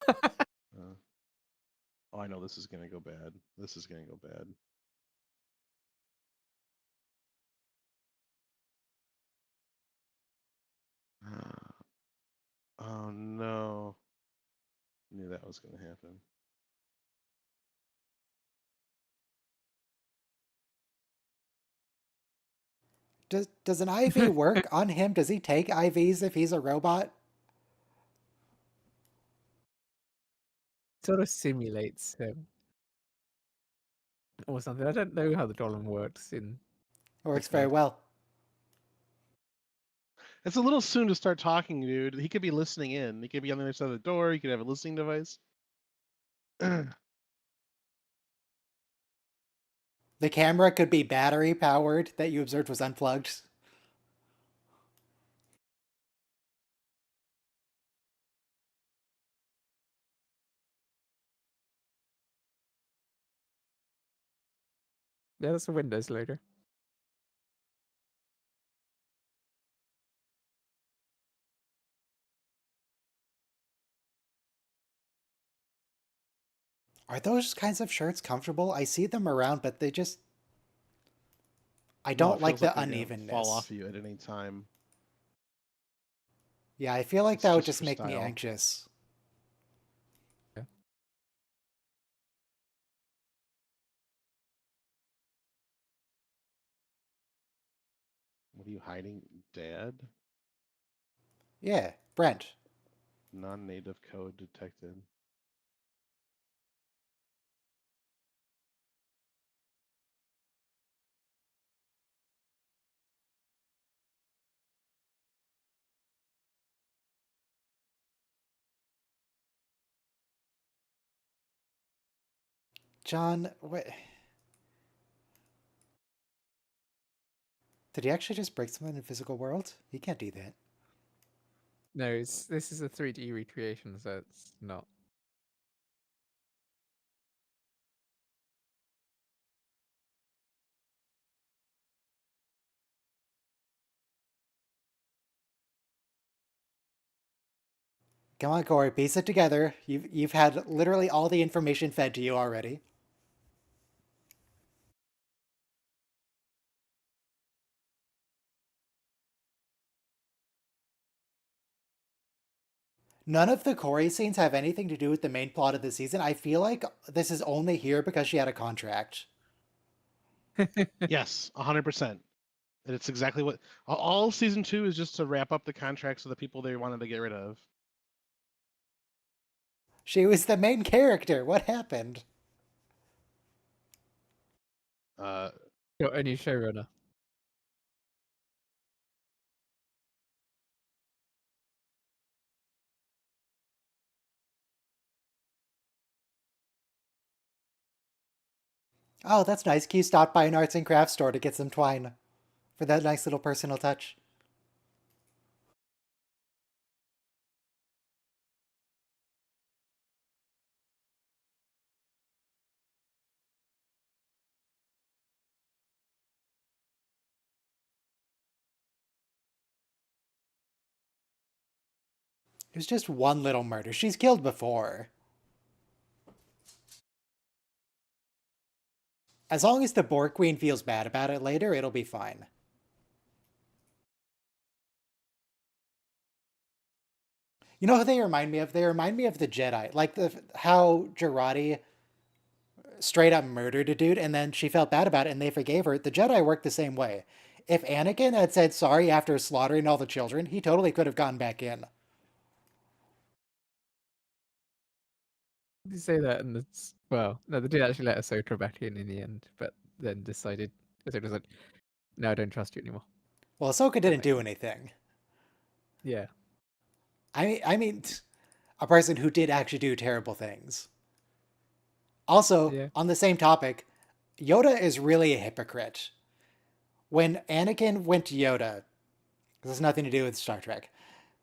Oh, I know this is gonna go bad. This is gonna go bad. Oh no. Knew that was gonna happen. Does an IV work on him? Does he take IVs if he's a robot? Sort of simulates him or something. I don't know how the Dolem works in. It works very Picard. well. It's a little soon to start talking, dude. He could be listening in. He could be on the other side of the door. He could have a listening device. The camera could be battery powered that you observed was unplugged. Yeah, that's a Windows loader. Are those kinds of shirts comfortable? I see them around, but they just... I No, don't it like feels the they're gonna unevenness. fall off you at any time. Yeah, I feel like It's that would just just for make me style. anxious. What are you hiding, Dad? Yeah, Brent. Non-native code detected. John, what? Did he actually just break something in the physical world? He can't do that. No, this is a 3D recreation, so it's not. Come on, Corey, piece it together. You've had literally all the information fed to you already. None of the Corey scenes have anything to do with the main plot of the season. I feel like this is only here because she had a contract. Yes, 100%. And it's exactly what all season 2 is, just to wrap up the contracts of the people they wanted to get rid of. She was the main character. What happened? Got a new showrunner. Oh, that's nice. Q stopped by an arts and crafts store to get some twine for that nice little personal touch. It was just one little murder. She's killed before. As long as the Borg Queen feels bad about it later, it'll be fine. You know who they remind me of? They remind me of the Jedi. Like how Jurati straight up murdered a dude and then she felt bad about it and they forgave her. The Jedi worked the same way. If Anakin had said sorry after slaughtering all the children, he totally could have gone back in. You say that, and it's well, no, they did actually let Ahsoka back in the end, but then decided Ahsoka was like, "No, I don't trust you anymore." Well, Ahsoka didn't do anything. Yeah. I mean, a person who did actually do terrible things. Also, Yeah. on the same topic, Yoda is really a hypocrite. When Anakin went to Yoda, this has nothing to do with Star Trek.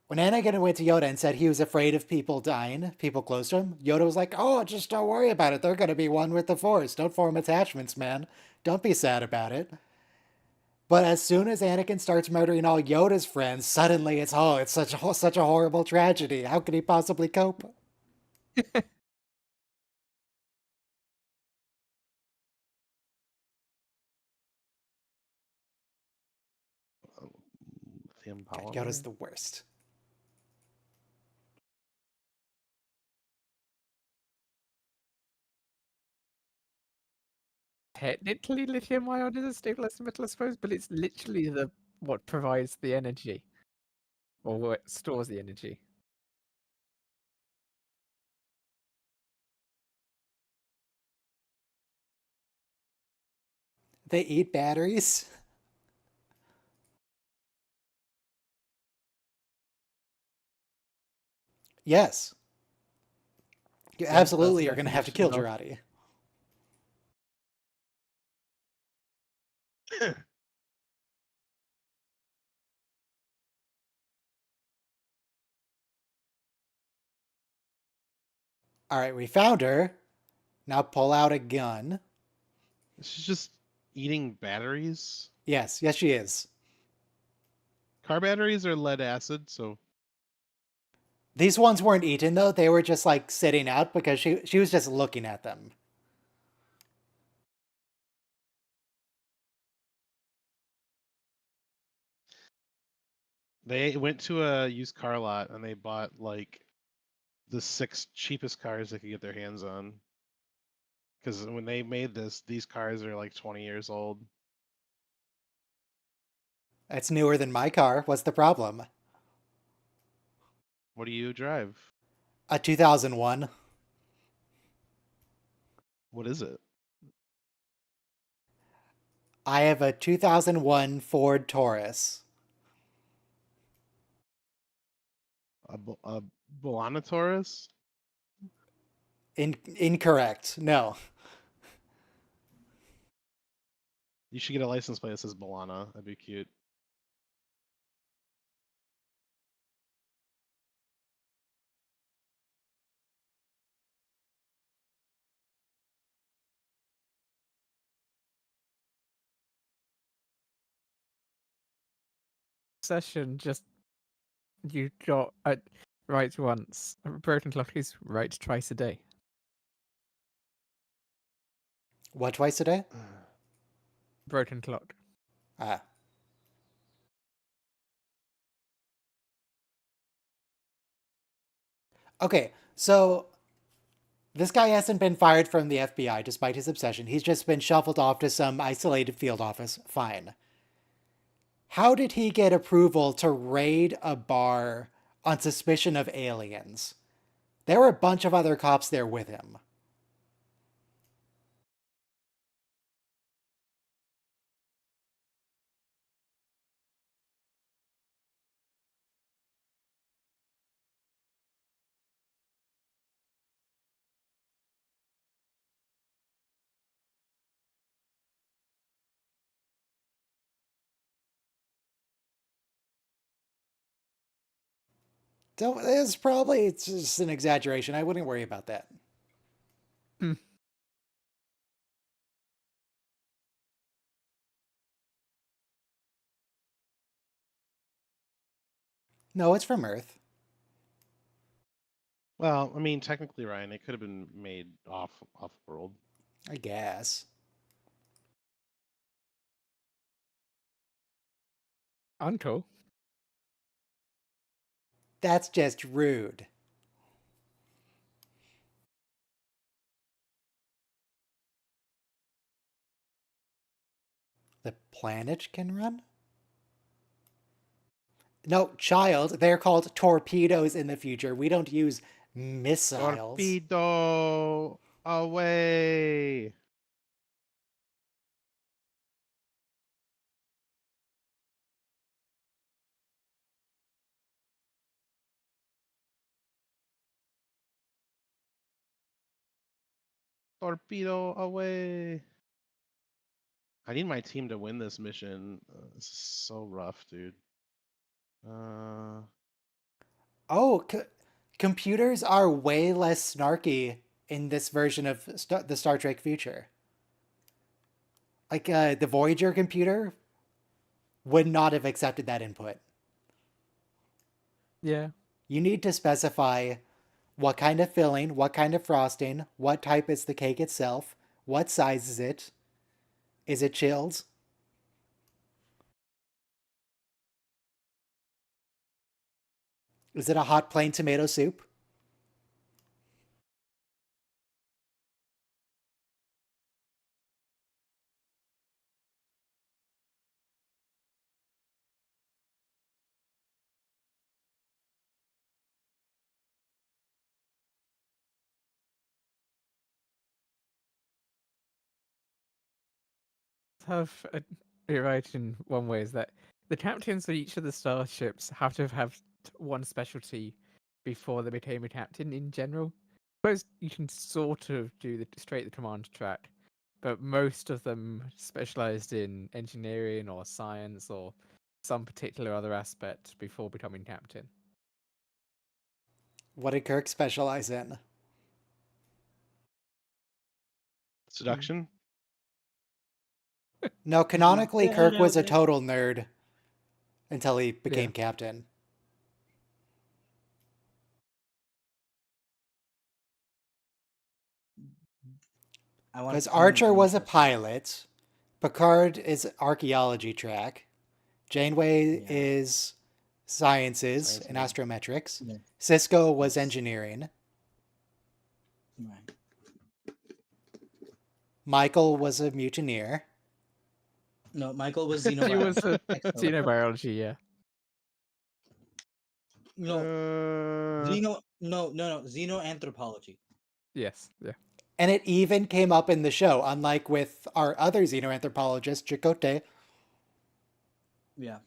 When Anakin went to Yoda and said he was afraid of people dying, people close to him, Yoda was like, "Oh, just don't worry about it. They're going to be one with the Force. Don't form attachments, man. Don't be sad about it." But as soon as Anakin starts murdering all Yoda's friends, suddenly it's such a horrible tragedy. How could he possibly cope? Lithium God, polymer. Yoda's the worst. Technically, lithium ion is a stabilized metal, I suppose, but it's literally what provides the energy, or what stores the energy. They eat batteries? Yes. You That's the absolutely are going to have to kill definition of- Jurati. All right, we found her. Now pull out a gun. She's just eating batteries. Yes, yes, she is. Car batteries are lead acid, so These ones weren't eaten though; they were just like sitting out because she was just looking at them. they went to a used car lot and they bought like the 6 cheapest cars they could get their hands on. Because when they made this, these cars are like 20 years old. It's newer than my car. What's the problem? What do you drive? A 2001. What is it? I have a 2001 Ford Taurus. A Bolana Taurus? Incorrect. No. You should get a license plate that says Bolana. That'd be cute. Session just you got right once. A broken clock is right twice a day. What, twice a day? Broken clock. Ah. Okay, so this guy hasn't been fired from the FBI despite his obsession. He's just been shuffled off to some isolated field office. Fine. How did he get approval to raid a bar on suspicion of aliens? There were a bunch of other cops there with him. It's probably just an exaggeration. I wouldn't worry about that. Hmm. No, it's from Earth. Well, I mean, technically, Ryan, it could have been made off world. I guess. Uncle. That's just rude. The planet can run? No, child. They're called torpedoes in the future. We don't use missiles. Torpedo away. Torpedo away. I need my team to win this mission. This is so rough, dude. Oh, computers are way less snarky in this version of the Star Trek future. Like the Voyager computer would not have accepted that input. Yeah. You need to specify what kind of filling, what kind of frosting, what type is the cake itself, what size is it chilled? Is it a hot plain tomato soup? You're right in one way is that the captains of each of the starships have to have one specialty before they became a captain in general. I suppose you can sort of do the command track, but most of them specialized in engineering or science or some particular other aspect before becoming captain. What did Kirk specialize in? Seduction. No, canonically, Yeah, Kirk was a yeah. total nerd until he became Yeah. captain. Because Archer was a pilot, Picard is archaeology track, Janeway Yeah. is sciences and Science, astrometrics, Yeah. Cisco was Yes. engineering, Right. Michael was a mutineer, No, Michael was He was xenobiology. a xenobiology, yeah. No, Uh, xenoanthropology. Yes, yeah. and it even came up in the show, unlike with our other xenoanthropologist, Chakotay. Yeah.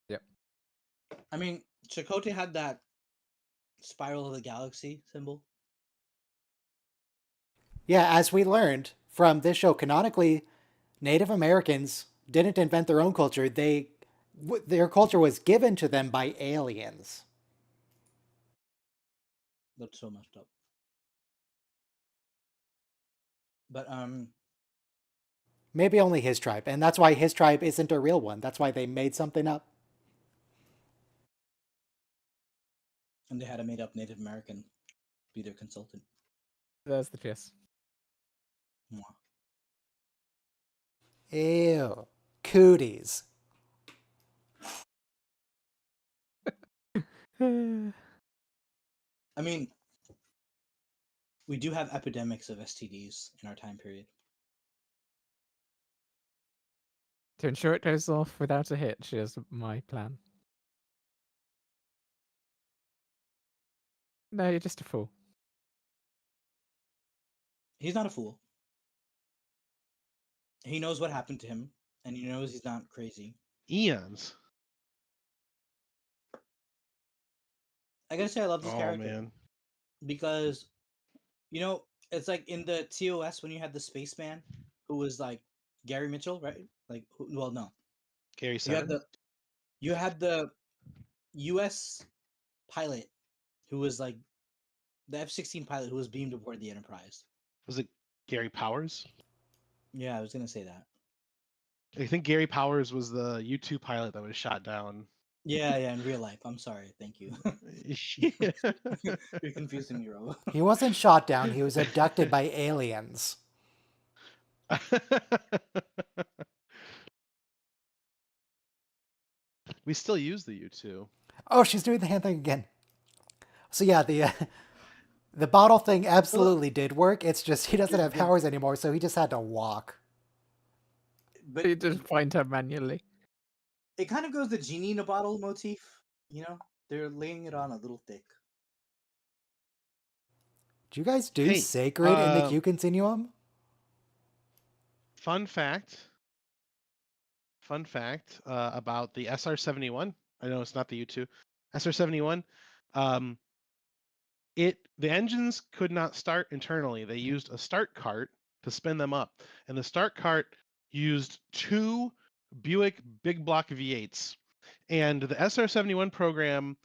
Yep. I mean, Chakotay had that spiral of the galaxy symbol. Yeah, as we learned from this show, canonically, Native Americans didn't invent their own culture. Their culture was given to them by aliens. That's so messed up. But Maybe only his tribe, and that's why his tribe isn't a real one. That's why they made something up. and they had a made up Native American be their consultant. There's the kiss. Mwah. Ew. Cooties. I mean, we do have epidemics of STDs in our time period. To ensure it goes off without a hitch is my plan. No, you're just a fool. He's not a fool. He knows what happened to him, and he knows he's not crazy. eons. I gotta say, I love this Oh character man. because, it's like in the TOS when you had the spaceman who was like Gary Mitchell, right? Like, well, no, Gary you Center. had the U.S. pilot who was like the F-16 pilot who was beamed aboard the Enterprise. Was it Gary Powers? Yeah, I was gonna say that. I think Gary Powers was the U-2 pilot that was shot down. Yeah, in real life. I'm sorry. Thank you. Yeah. You're confusing me, Robo. He wasn't shot down, he was abducted by aliens. We still use the U2. Oh, she's doing the hand thing again. So yeah, the bottle thing absolutely did work. It's just he doesn't have powers anymore, so he just had to walk. But You just find her manually. it kind of goes the genie in a bottle motif. They're laying it on a little thick. Do you guys do Hey, sacred in the Q continuum? Fun fact about the SR-71. I know it's not the U2. SR-71. the engines could not start internally. They used a start cart to spin them up, and the start cart used 2 Buick big block V8s. And the SR-71 program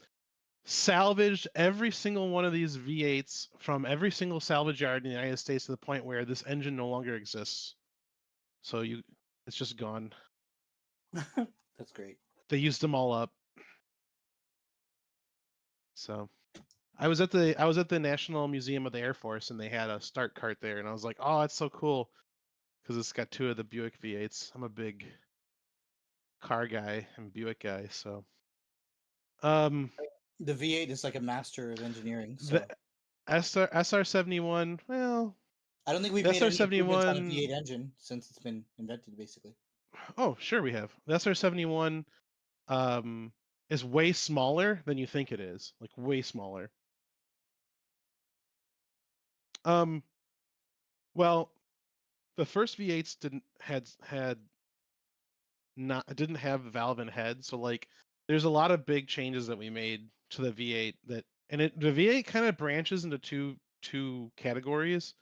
salvaged every single one of these V8s from every single salvage yard in the United States to the point where this engine no longer exists. So it's just gone. That's great. They used them all up. So I was at the National Museum of the Air Force, and they had a start cart there, and I was like, oh, that's so cool, because it's got 2 of the Buick V8s. I'm a big car guy and Buick guy, so The V8 is like a master of engineering. So the SR-71, well, I don't think we've the made any improvements on a SR-71, V8 engine since it's been invented, basically. oh, sure we have. The SR-71 is way smaller than you think it is, like way smaller. Well, the first V8s didn't have valve and head, so like there's a lot of big changes that we made to the V8 the V8 kind of branches into two categories,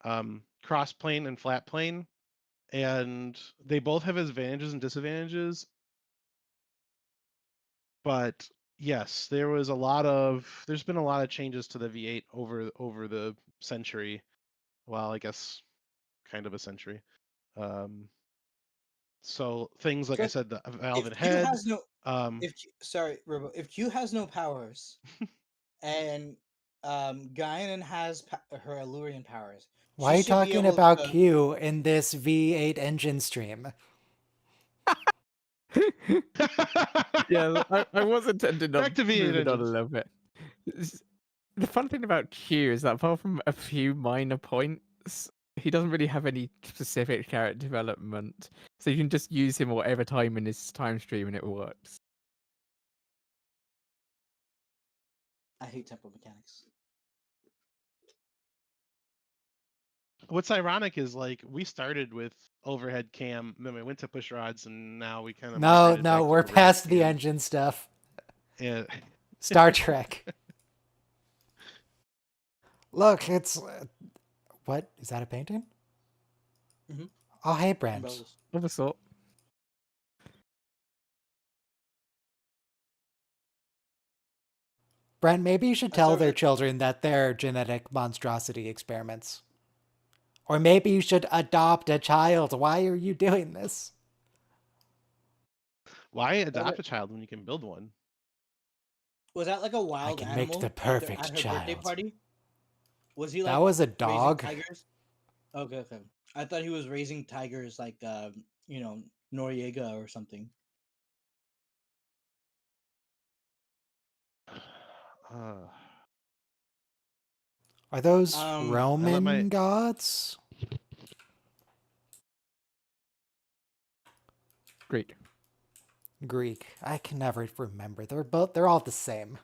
cross plane and flat plane, and they both have advantages and disadvantages. But yes, there's been a lot of changes to the V8 over the century. Well, I guess kind of a century. So things like I Because said, the valve if and Q head. has no, sorry, Robo, if Q has no powers, and Guinan has her Allurian powers, Why she are you should be talking able about to. Q in this V8 engine stream? Yeah, I was intending on Back to V8 moving on a engines. little bit. The fun thing about Q is that apart from a few minor points, he doesn't really have any specific character development. So you can just use him whatever time in his time stream and it works. I hate tempo mechanics. What's ironic is like we started with overhead cam, then we went to push rods, and now we kind of No, migrated back to we're overhead past the cam. engine stuff. Yeah. Star Trek. Look, it's what is that a painting? Mhm. Oh, hey, Brent. Umbrellas. Of a sort. Brent, maybe you should I tell started their with- children that they're genetic monstrosity experiments. Or maybe you should adopt a child. Why are you doing this? Why adopt a child when you can build one? Was that like a wild can make animal the perfect at her birthday child. party? Was he like That was a raising dog. tigers? Okay. I thought he was raising tigers like Noriega or something. Are those I let Roman gods? Great. Greek. I can never remember. They're all the same.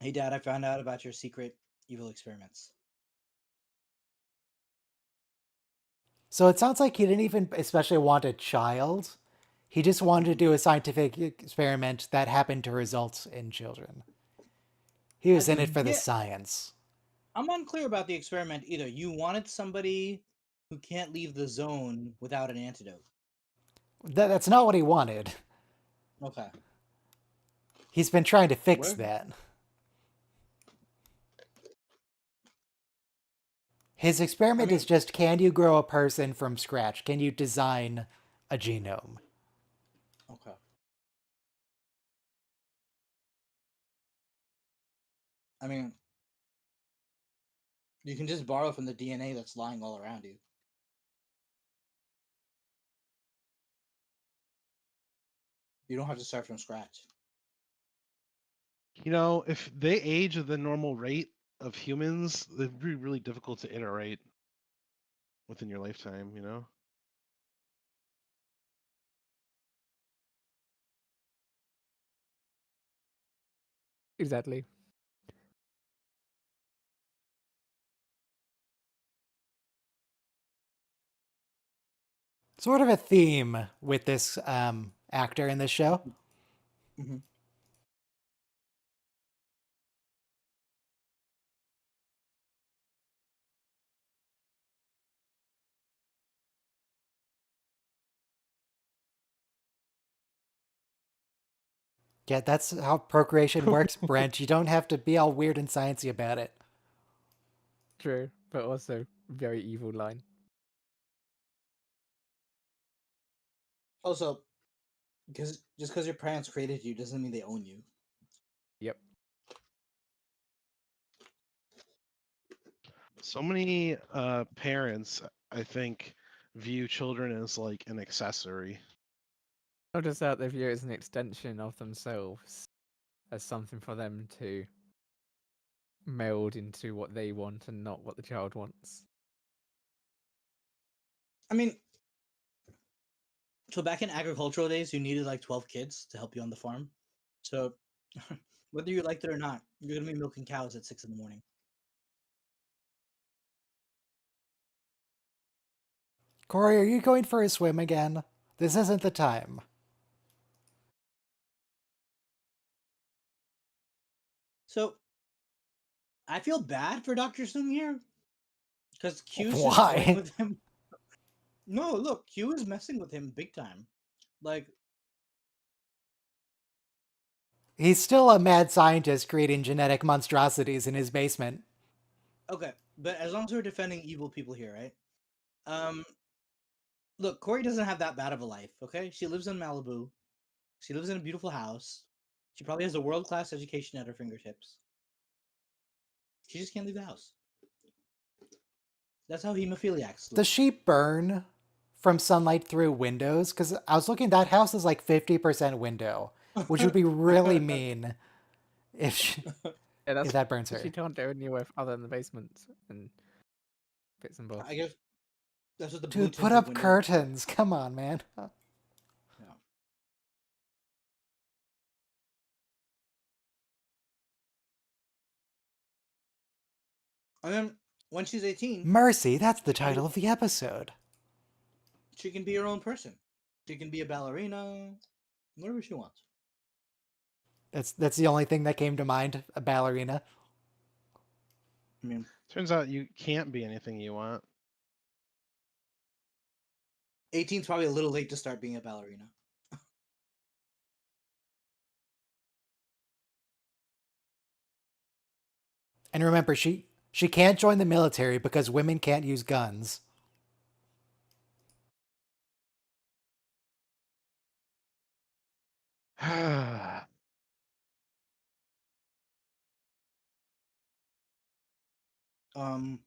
Hey, Dad, I found out about your secret evil experiments. So it sounds like he didn't even especially want a child. He just wanted to do a scientific experiment that happened to result in children. He was in it for the Yeah. science. I'm unclear about the experiment either. You wanted somebody who can't leave the zone without an antidote. That's not what he wanted. Okay. He's been trying to fix Where? that. His experiment is just, can you grow a person from scratch? Can you design a genome? Okay. I mean, you can just borrow from the DNA that's lying all around you. You don't have to start from scratch. You know, if they age at the normal rate of humans, it'd be really difficult to iterate within your lifetime, you know? Exactly. Sort of a theme with this actor in this show. Mhm. Yeah, that's how procreation works, Brent. You don't have to be all weird and sciencey about it. True, but also very evil line. Also, just because your parents created you doesn't mean they own you. Yep. So many parents, I think, view children as like an accessory. Not just that, they view it as an extension of themselves, as something for them to meld into what they want and not what the child wants. I mean, so back in agricultural days, you needed like 12 kids to help you on the farm. So whether you liked it or not, you're gonna be milking cows at 6 in the morning. Corey, are you going for a swim again? This isn't the time. So I feel bad for Dr. Sung here because Q's just Why? toying with him. No, look, Q is messing with him big time. Like, He's still a mad scientist creating genetic monstrosities in his basement. okay, but as long as we're defending evil people here, right? Look, Corey doesn't have that bad of a life, okay? She lives in Malibu. She lives in a beautiful house. She probably has a world-class education at her fingertips. She just can't leave the house. That's how hemophiliacs Does live. she burn from sunlight through windows? Because I was looking, that house is like 50% window, which would be really mean if Yeah, if that burns she her. can't go anywhere other than the basement and bits and bobs. I guess that's what the blue Dude, put tinted up window. curtains. Come on, man. Yeah. And then when she's 18, Mercy, that's the title of the episode. she can be her own person. She can be a ballerina, whatever she wants. That's the only thing that came to mind, a ballerina. I mean, Turns out you can't be anything you want. 18 is probably a little late to start being a ballerina. And remember, she can't join the military because women can't use guns. Um,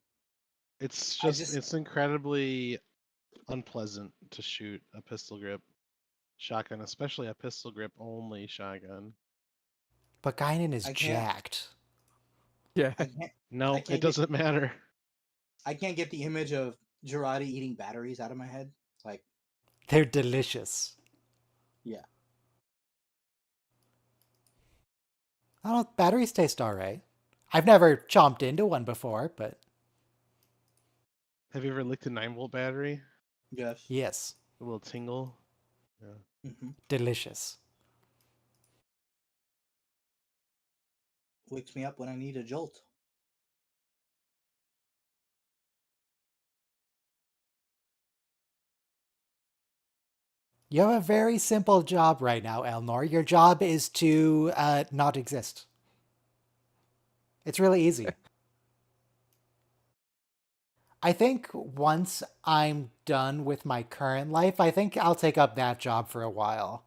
It's I just just it's incredibly unpleasant to shoot a pistol grip shotgun, especially a pistol grip only shotgun. But Guinan is I can't jacked. Yeah. I can't No, I can't it doesn't matter. I can't get the image of Jurati eating batteries out of my head. Like, They're delicious. yeah. I don't know, batteries taste alright. I've never chomped into one before, but Have you ever licked a 9-volt battery? Yes. yes, A little tingle. Yeah. delicious. Wakes me up when I need a jolt. You have a very simple job right now, Elnor. Your job is to not exist. It's really easy. I think once I'm done with my current life, I think I'll take up that job for a while.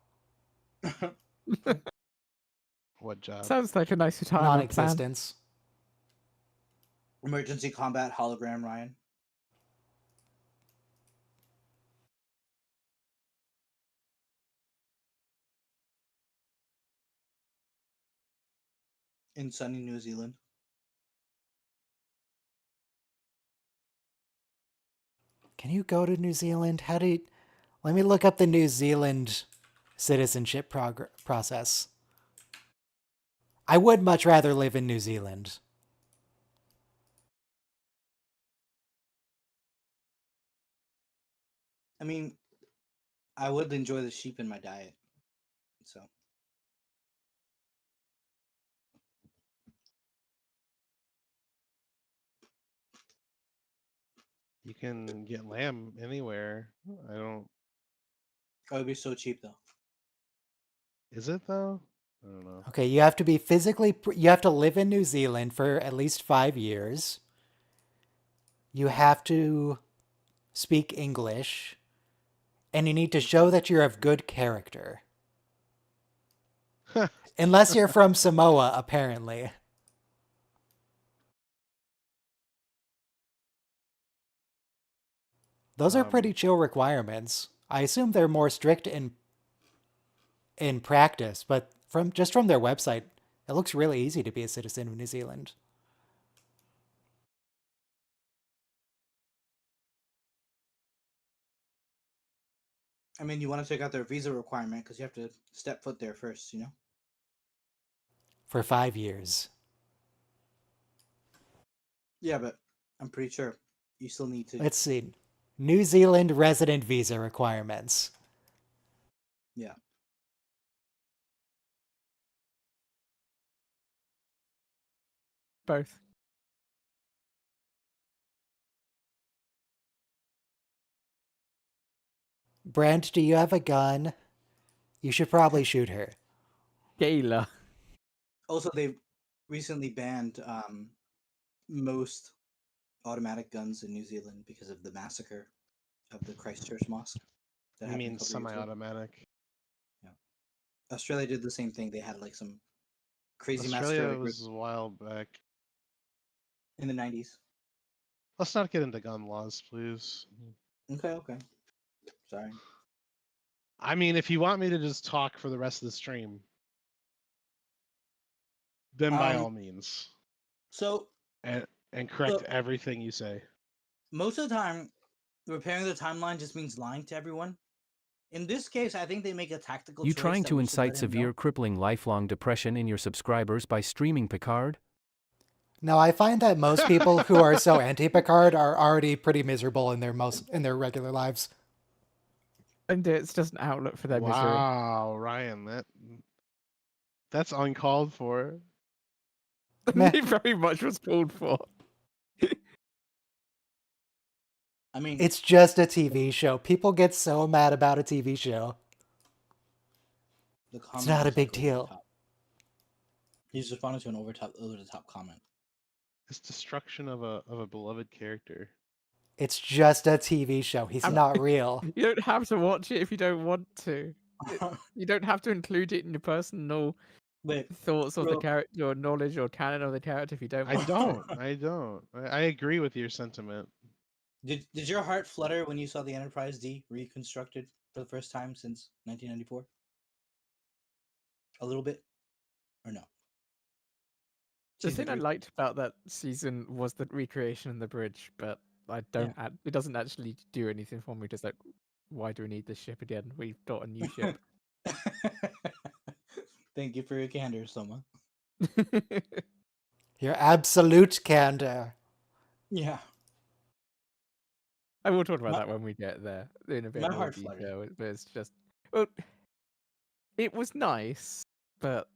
What job? Sounds like a nice retirement plan. Non-existence. Emergency combat hologram Ryan. In sunny New Zealand. Can you go to New Zealand? How do you... Let me look up the New Zealand citizenship process. I would much rather live in New Zealand. I mean, I would enjoy the sheep in my diet. So You can get lamb anywhere. I don't. it would be so cheap though. Is it though? I don't know. Okay, you have to be physically, you have to live in New Zealand for at least 5 years. You have to speak English, and you need to show that you're of good character. Unless you're from Samoa, apparently. Those are pretty chill requirements. I assume they're more strict in practice, but from their website, it looks really easy to be a citizen of New Zealand. I mean, you want to check out their visa requirement because you have to step foot there first, you know? For 5 years. Yeah, but I'm pretty sure you still need to. Let's see. New Zealand resident visa requirements. Yeah. Both. Brent, do you have a gun? You should probably shoot her. Gala. Also, they've recently banned most automatic guns in New Zealand because of the massacre of the Christchurch mosque. That You happened mean a couple years ago. semi-automatic? Australia did the same thing. They had like some crazy Australia massacre was a while back. in the 90s. Let's not get into gun laws, please. Okay. Sorry. I mean, if you want me to just talk for the rest of the stream, then by all means, So and correct Look. everything you say. most of the time, repairing the timeline just means lying to everyone. In this case, I think they make a tactical You choice trying that to we should incite let him know. severe, crippling, lifelong depression in your subscribers by streaming Picard? No, I find that most people who are so anti-Picard are already pretty miserable in their regular lives. And it's just an outlet for their misery. Wow, Ryan, that's uncalled for. Meh. It very much was called for. I mean, It's just a TV show. People get so mad about a TV show. the comment not a was, big like, over the deal. top. He's responding to an over the top comment. It's destruction of a beloved character. It's just a TV show. He's not real. You don't have to watch it if you don't want to. You don't have to include it in your personal Wait, thoughts of the bro. character or knowledge or canon of the character if you don't I want don't. I don't. I agree with your sentiment. Did your heart flutter when you saw the Enterprise D reconstructed for the first time since 1994? A little bit, or no? The Season thing I 3? liked about that season was the recreation and the bridge, but I don't. It doesn't actually do anything for me. Just like, why do we need this ship again? We've got a new ship. Thank you for your candor, Soma. Your absolute candor. Yeah. I will talk about My- that when we get there in a bit my more heart fluttered. detail. But it's just, well, it was nice, but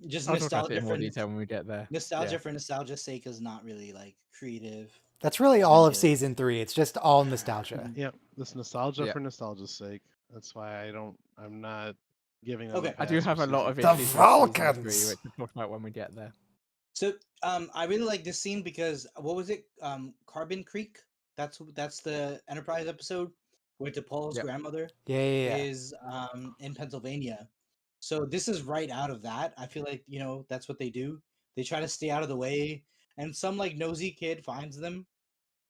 Just I'll talk about nostalgia it in more for detail when we get there. nostalgia Yeah. for nostalgia's sake is not really like creative. That's really all of Yeah. season 3. It's just all nostalgia. Yep, this nostalgia Yeah. for nostalgia's sake. That's why I'm not giving them. Okay. A I do pass have for a lot of season The issues three. with season Vulcans! 3, which we'll talk about when we get there. So, I really like this scene because what was it? Carbon Creek. That's the Enterprise episode where DePaul's Yep. grandmother Yeah. is in Pennsylvania. So this is right out of that. I feel like that's what they do. They try to stay out of the way, and some like nosy kid finds them,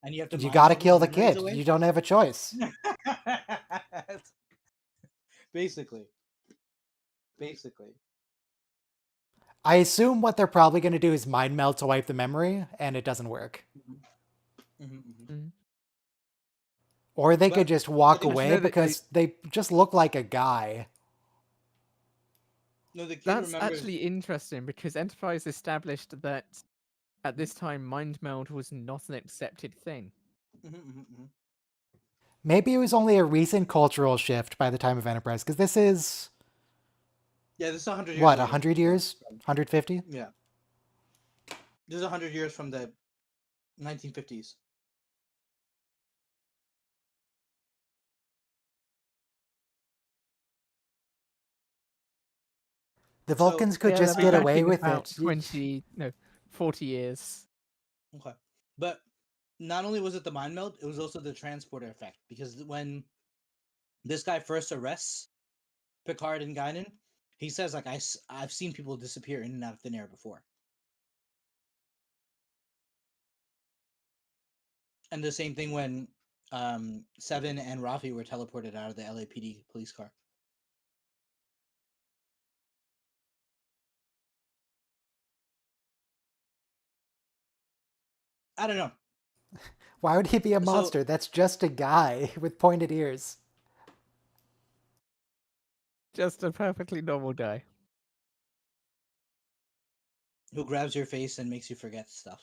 and you have to. You mine gotta all these kill the memories kid. away. You don't have a choice. Basically. I assume what they're probably going to do is mind meld to wipe the memory, and it doesn't work. Or they But could just walk think- away No, they- because they just look like a guy. No, the kid That's remembers. actually interesting because Enterprise established that at this time, mind meld was not an accepted thing. Mhm. Maybe it was only a recent cultural shift by the time of Enterprise, because this is Yeah, this is 100 years. what, later. 100 years? 150? Yeah. This is 100 years from the 1950s. The So- Vulcans could Yeah, just they'll be get back away in with about it. 20, no, 40 years. Okay. But not only was it the mind meld, it was also the transporter effect. Because when this guy first arrests Picard and Guinan, he says, like, I've seen people disappear in and out of thin air before. And the same thing when Seven and Rafi were teleported out of the LAPD police car. I don't know. Why would he be a So- monster? That's just a guy with pointed ears. Just a perfectly normal guy. Who grabs your face and makes you forget stuff.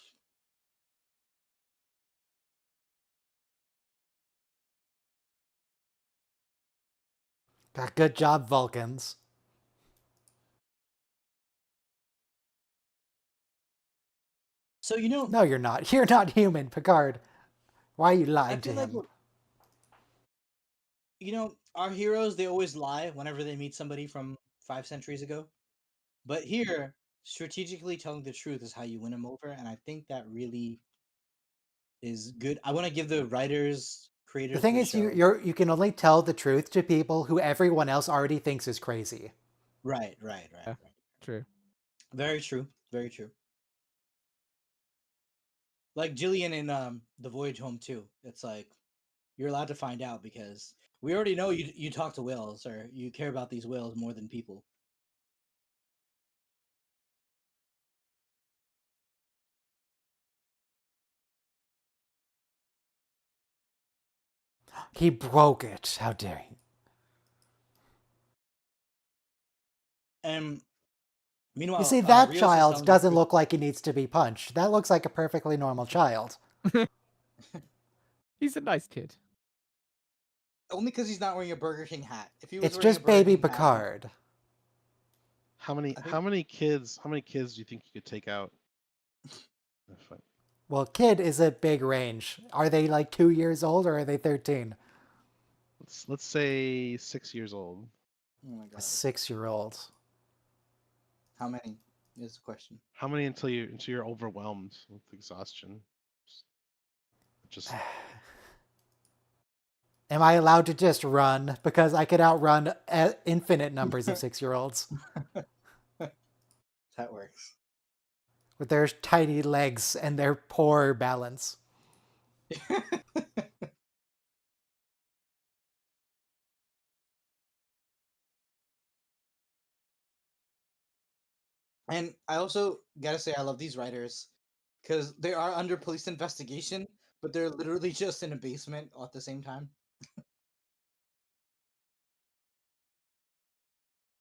Good job, Vulcans. So, you know, No, you're not. You're not human, Picard. Why are you I lying to feel like, him? you know, our heroes, they always lie whenever they meet somebody from 5 centuries ago. But here, strategically telling the truth is how you win them over. And I think that really is good. I want to give the writers, creators, The thing of is, the show- you can only tell the truth to people who everyone else already thinks is crazy. Right. Yeah. True. Very true. Very true. Like Jillian in The Voyage Home too. It's like you're allowed to find out because we already know you talk to whales or you care about these whales more than people. He broke it. How dare he? And meanwhile, You see, that Rios is child telling the doesn't truth. look like he needs to be punched. That looks like a perfectly normal child. He's a nice kid. Only because he's not wearing a Burger King hat. If he was It's wearing just a Burger baby King hat, Picard. How many I think- how many kids do you think you could take out? If I- Well, kid is a big range. Are they like 2 years old or are they 13? Let's say 6 years old. oh my A god, 6-year-old. how many is the question? How many until you're overwhelmed with exhaustion? Just Am I allowed to just run? Because I could outrun infinite numbers of 6-year-olds That works. with their tiny legs and their poor balance. And I also gotta say, I love these writers because they are under police investigation, but they're literally just in a basement at the same time.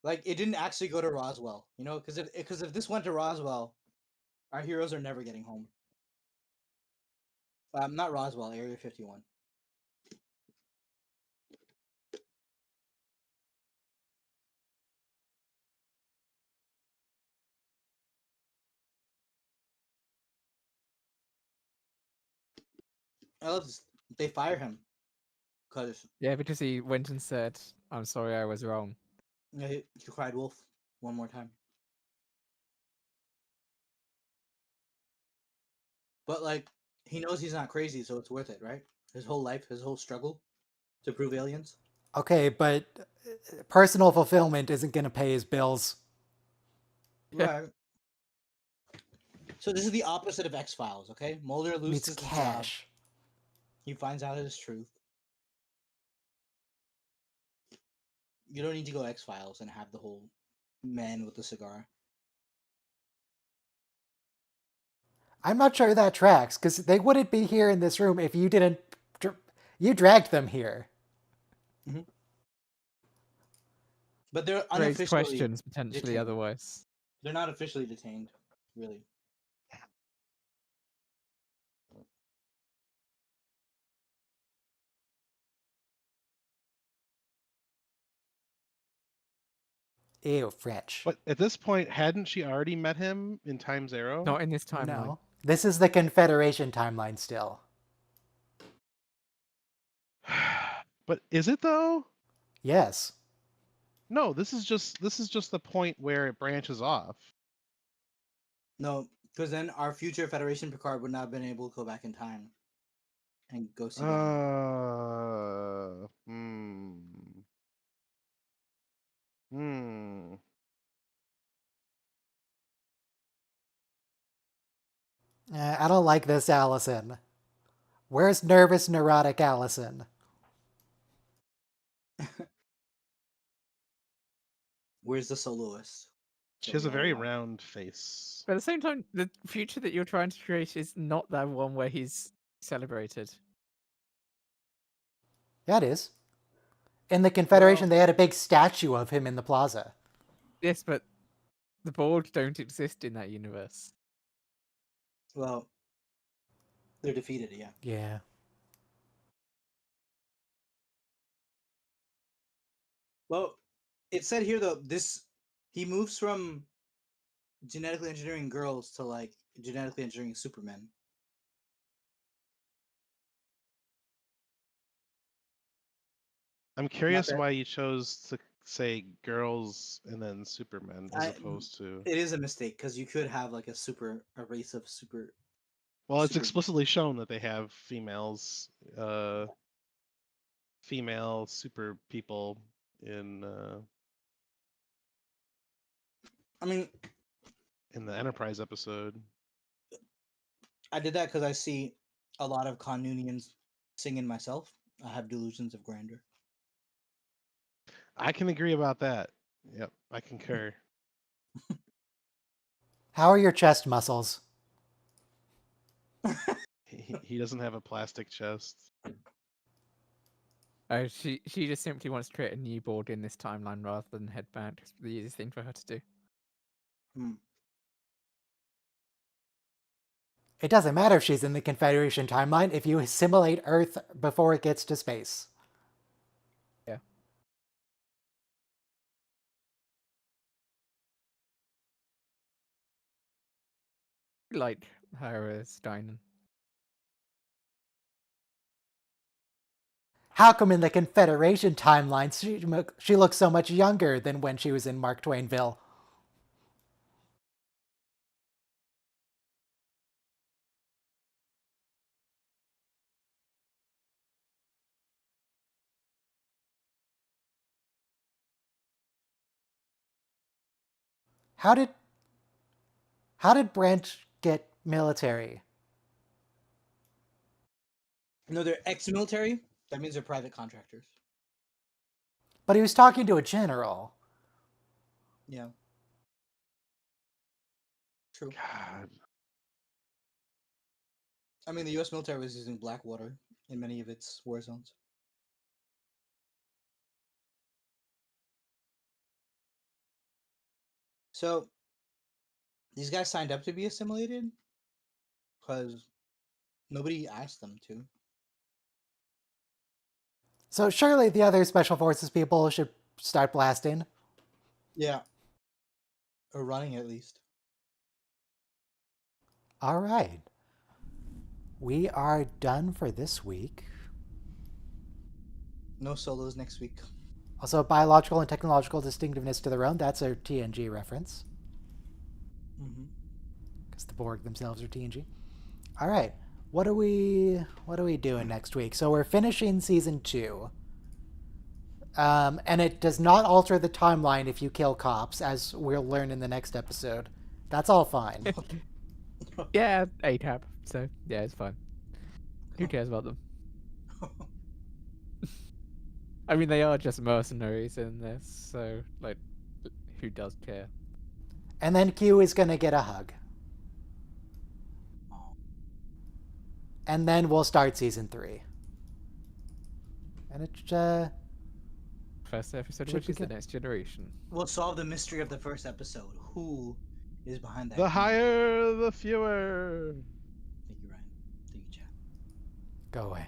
Like it didn't actually go to Roswell, you know, because if this went to Roswell, our heroes are never getting home. Not Roswell, Area 51. I love this. They fire him because Yeah, because he went and said, "I'm sorry, I was wrong." he cried wolf one more time. But like he knows he's not crazy, so it's worth it, right? His whole life, his whole struggle to prove aliens. Okay, but personal fulfillment isn't going to pay his bills. Right. So this is the opposite of X Files, okay? Mulder Needs loses his job. cash. He finds out his truth. You don't need to go X Files and have the whole man with the cigar. I'm not sure that tracks, because they wouldn't be here in this room if you didn't... You dragged them here. But they're Raise unofficially questions potentially detained. otherwise. They're not officially detained, really. Ew, French. But at this point, hadn't she already met him in Time Zero? Not in this timeline. No. This is the Confederation timeline still. But is it though? Yes. No, this is just the point where it branches off. No, because then our future Federation Picard would not have been able to go back in time and go see. Them. I don't like this, Allison. Where's nervous, neurotic Allison? Where's the soloist? She has a very round face. But at the same time, the future that you're trying to create is not that one where he's celebrated. Yeah, it is. In the Confederation, they had a big statue of him in the plaza. Yes, but the Borg don't exist in that universe. Well, they're defeated, yeah. Yeah. Well, it said here though, he moves from genetically engineering girls to like genetically engineering supermen. I'm curious why you chose to say girls and then supermen as opposed to. It is a mistake because you could have like a race of super. Well, it's super- explicitly shown that they have females, female super people in. I mean, in the Enterprise episode. I did that because I see a lot of Kanunians singing myself. I have delusions of grandeur. I can agree about that. Yep, I concur. How are your chest muscles? He doesn't have a plastic chest. She just simply wants to create a new board in this timeline rather than head back. It's the easiest thing for her to do. It doesn't matter if she's in the Confederation timeline if you assimilate Earth before it gets to space. Yeah. Like her as Dynan. How come in the Confederation timeline she looks so much younger than when she was in Mark Twainville? How did Brent get military? No, they're ex-military. That means they're private contractors. But he was talking to a general. Yeah. True. God. I mean, the U.S. military was using Blackwater in many of its war zones. So, these guys signed up to be assimilated because nobody asked them to. So surely the other Special Forces people should start blasting. Yeah. Or running, at least. All right. We are done for this week. No solos next week. Also, biological and technological distinctiveness to their own. That's a TNG reference. Because the Borg themselves are TNG. All right. What are we doing next week? So we're finishing season 2. And it does not alter the timeline if you kill cops, as we'll learn in the next episode. That's all fine. Yeah, ATAP. So yeah, it's fine. Who cares about them? I mean, they are just mercenaries in this, so like, who does care? And then Q is gonna get a hug. And then we'll start season 3. And it's First episode, Should which be is the good. Next Generation. We'll solve the mystery of the first episode. Who is behind that? The camera? higher, the fewer. Thank you, Ryan. Thank you, Chad. go away.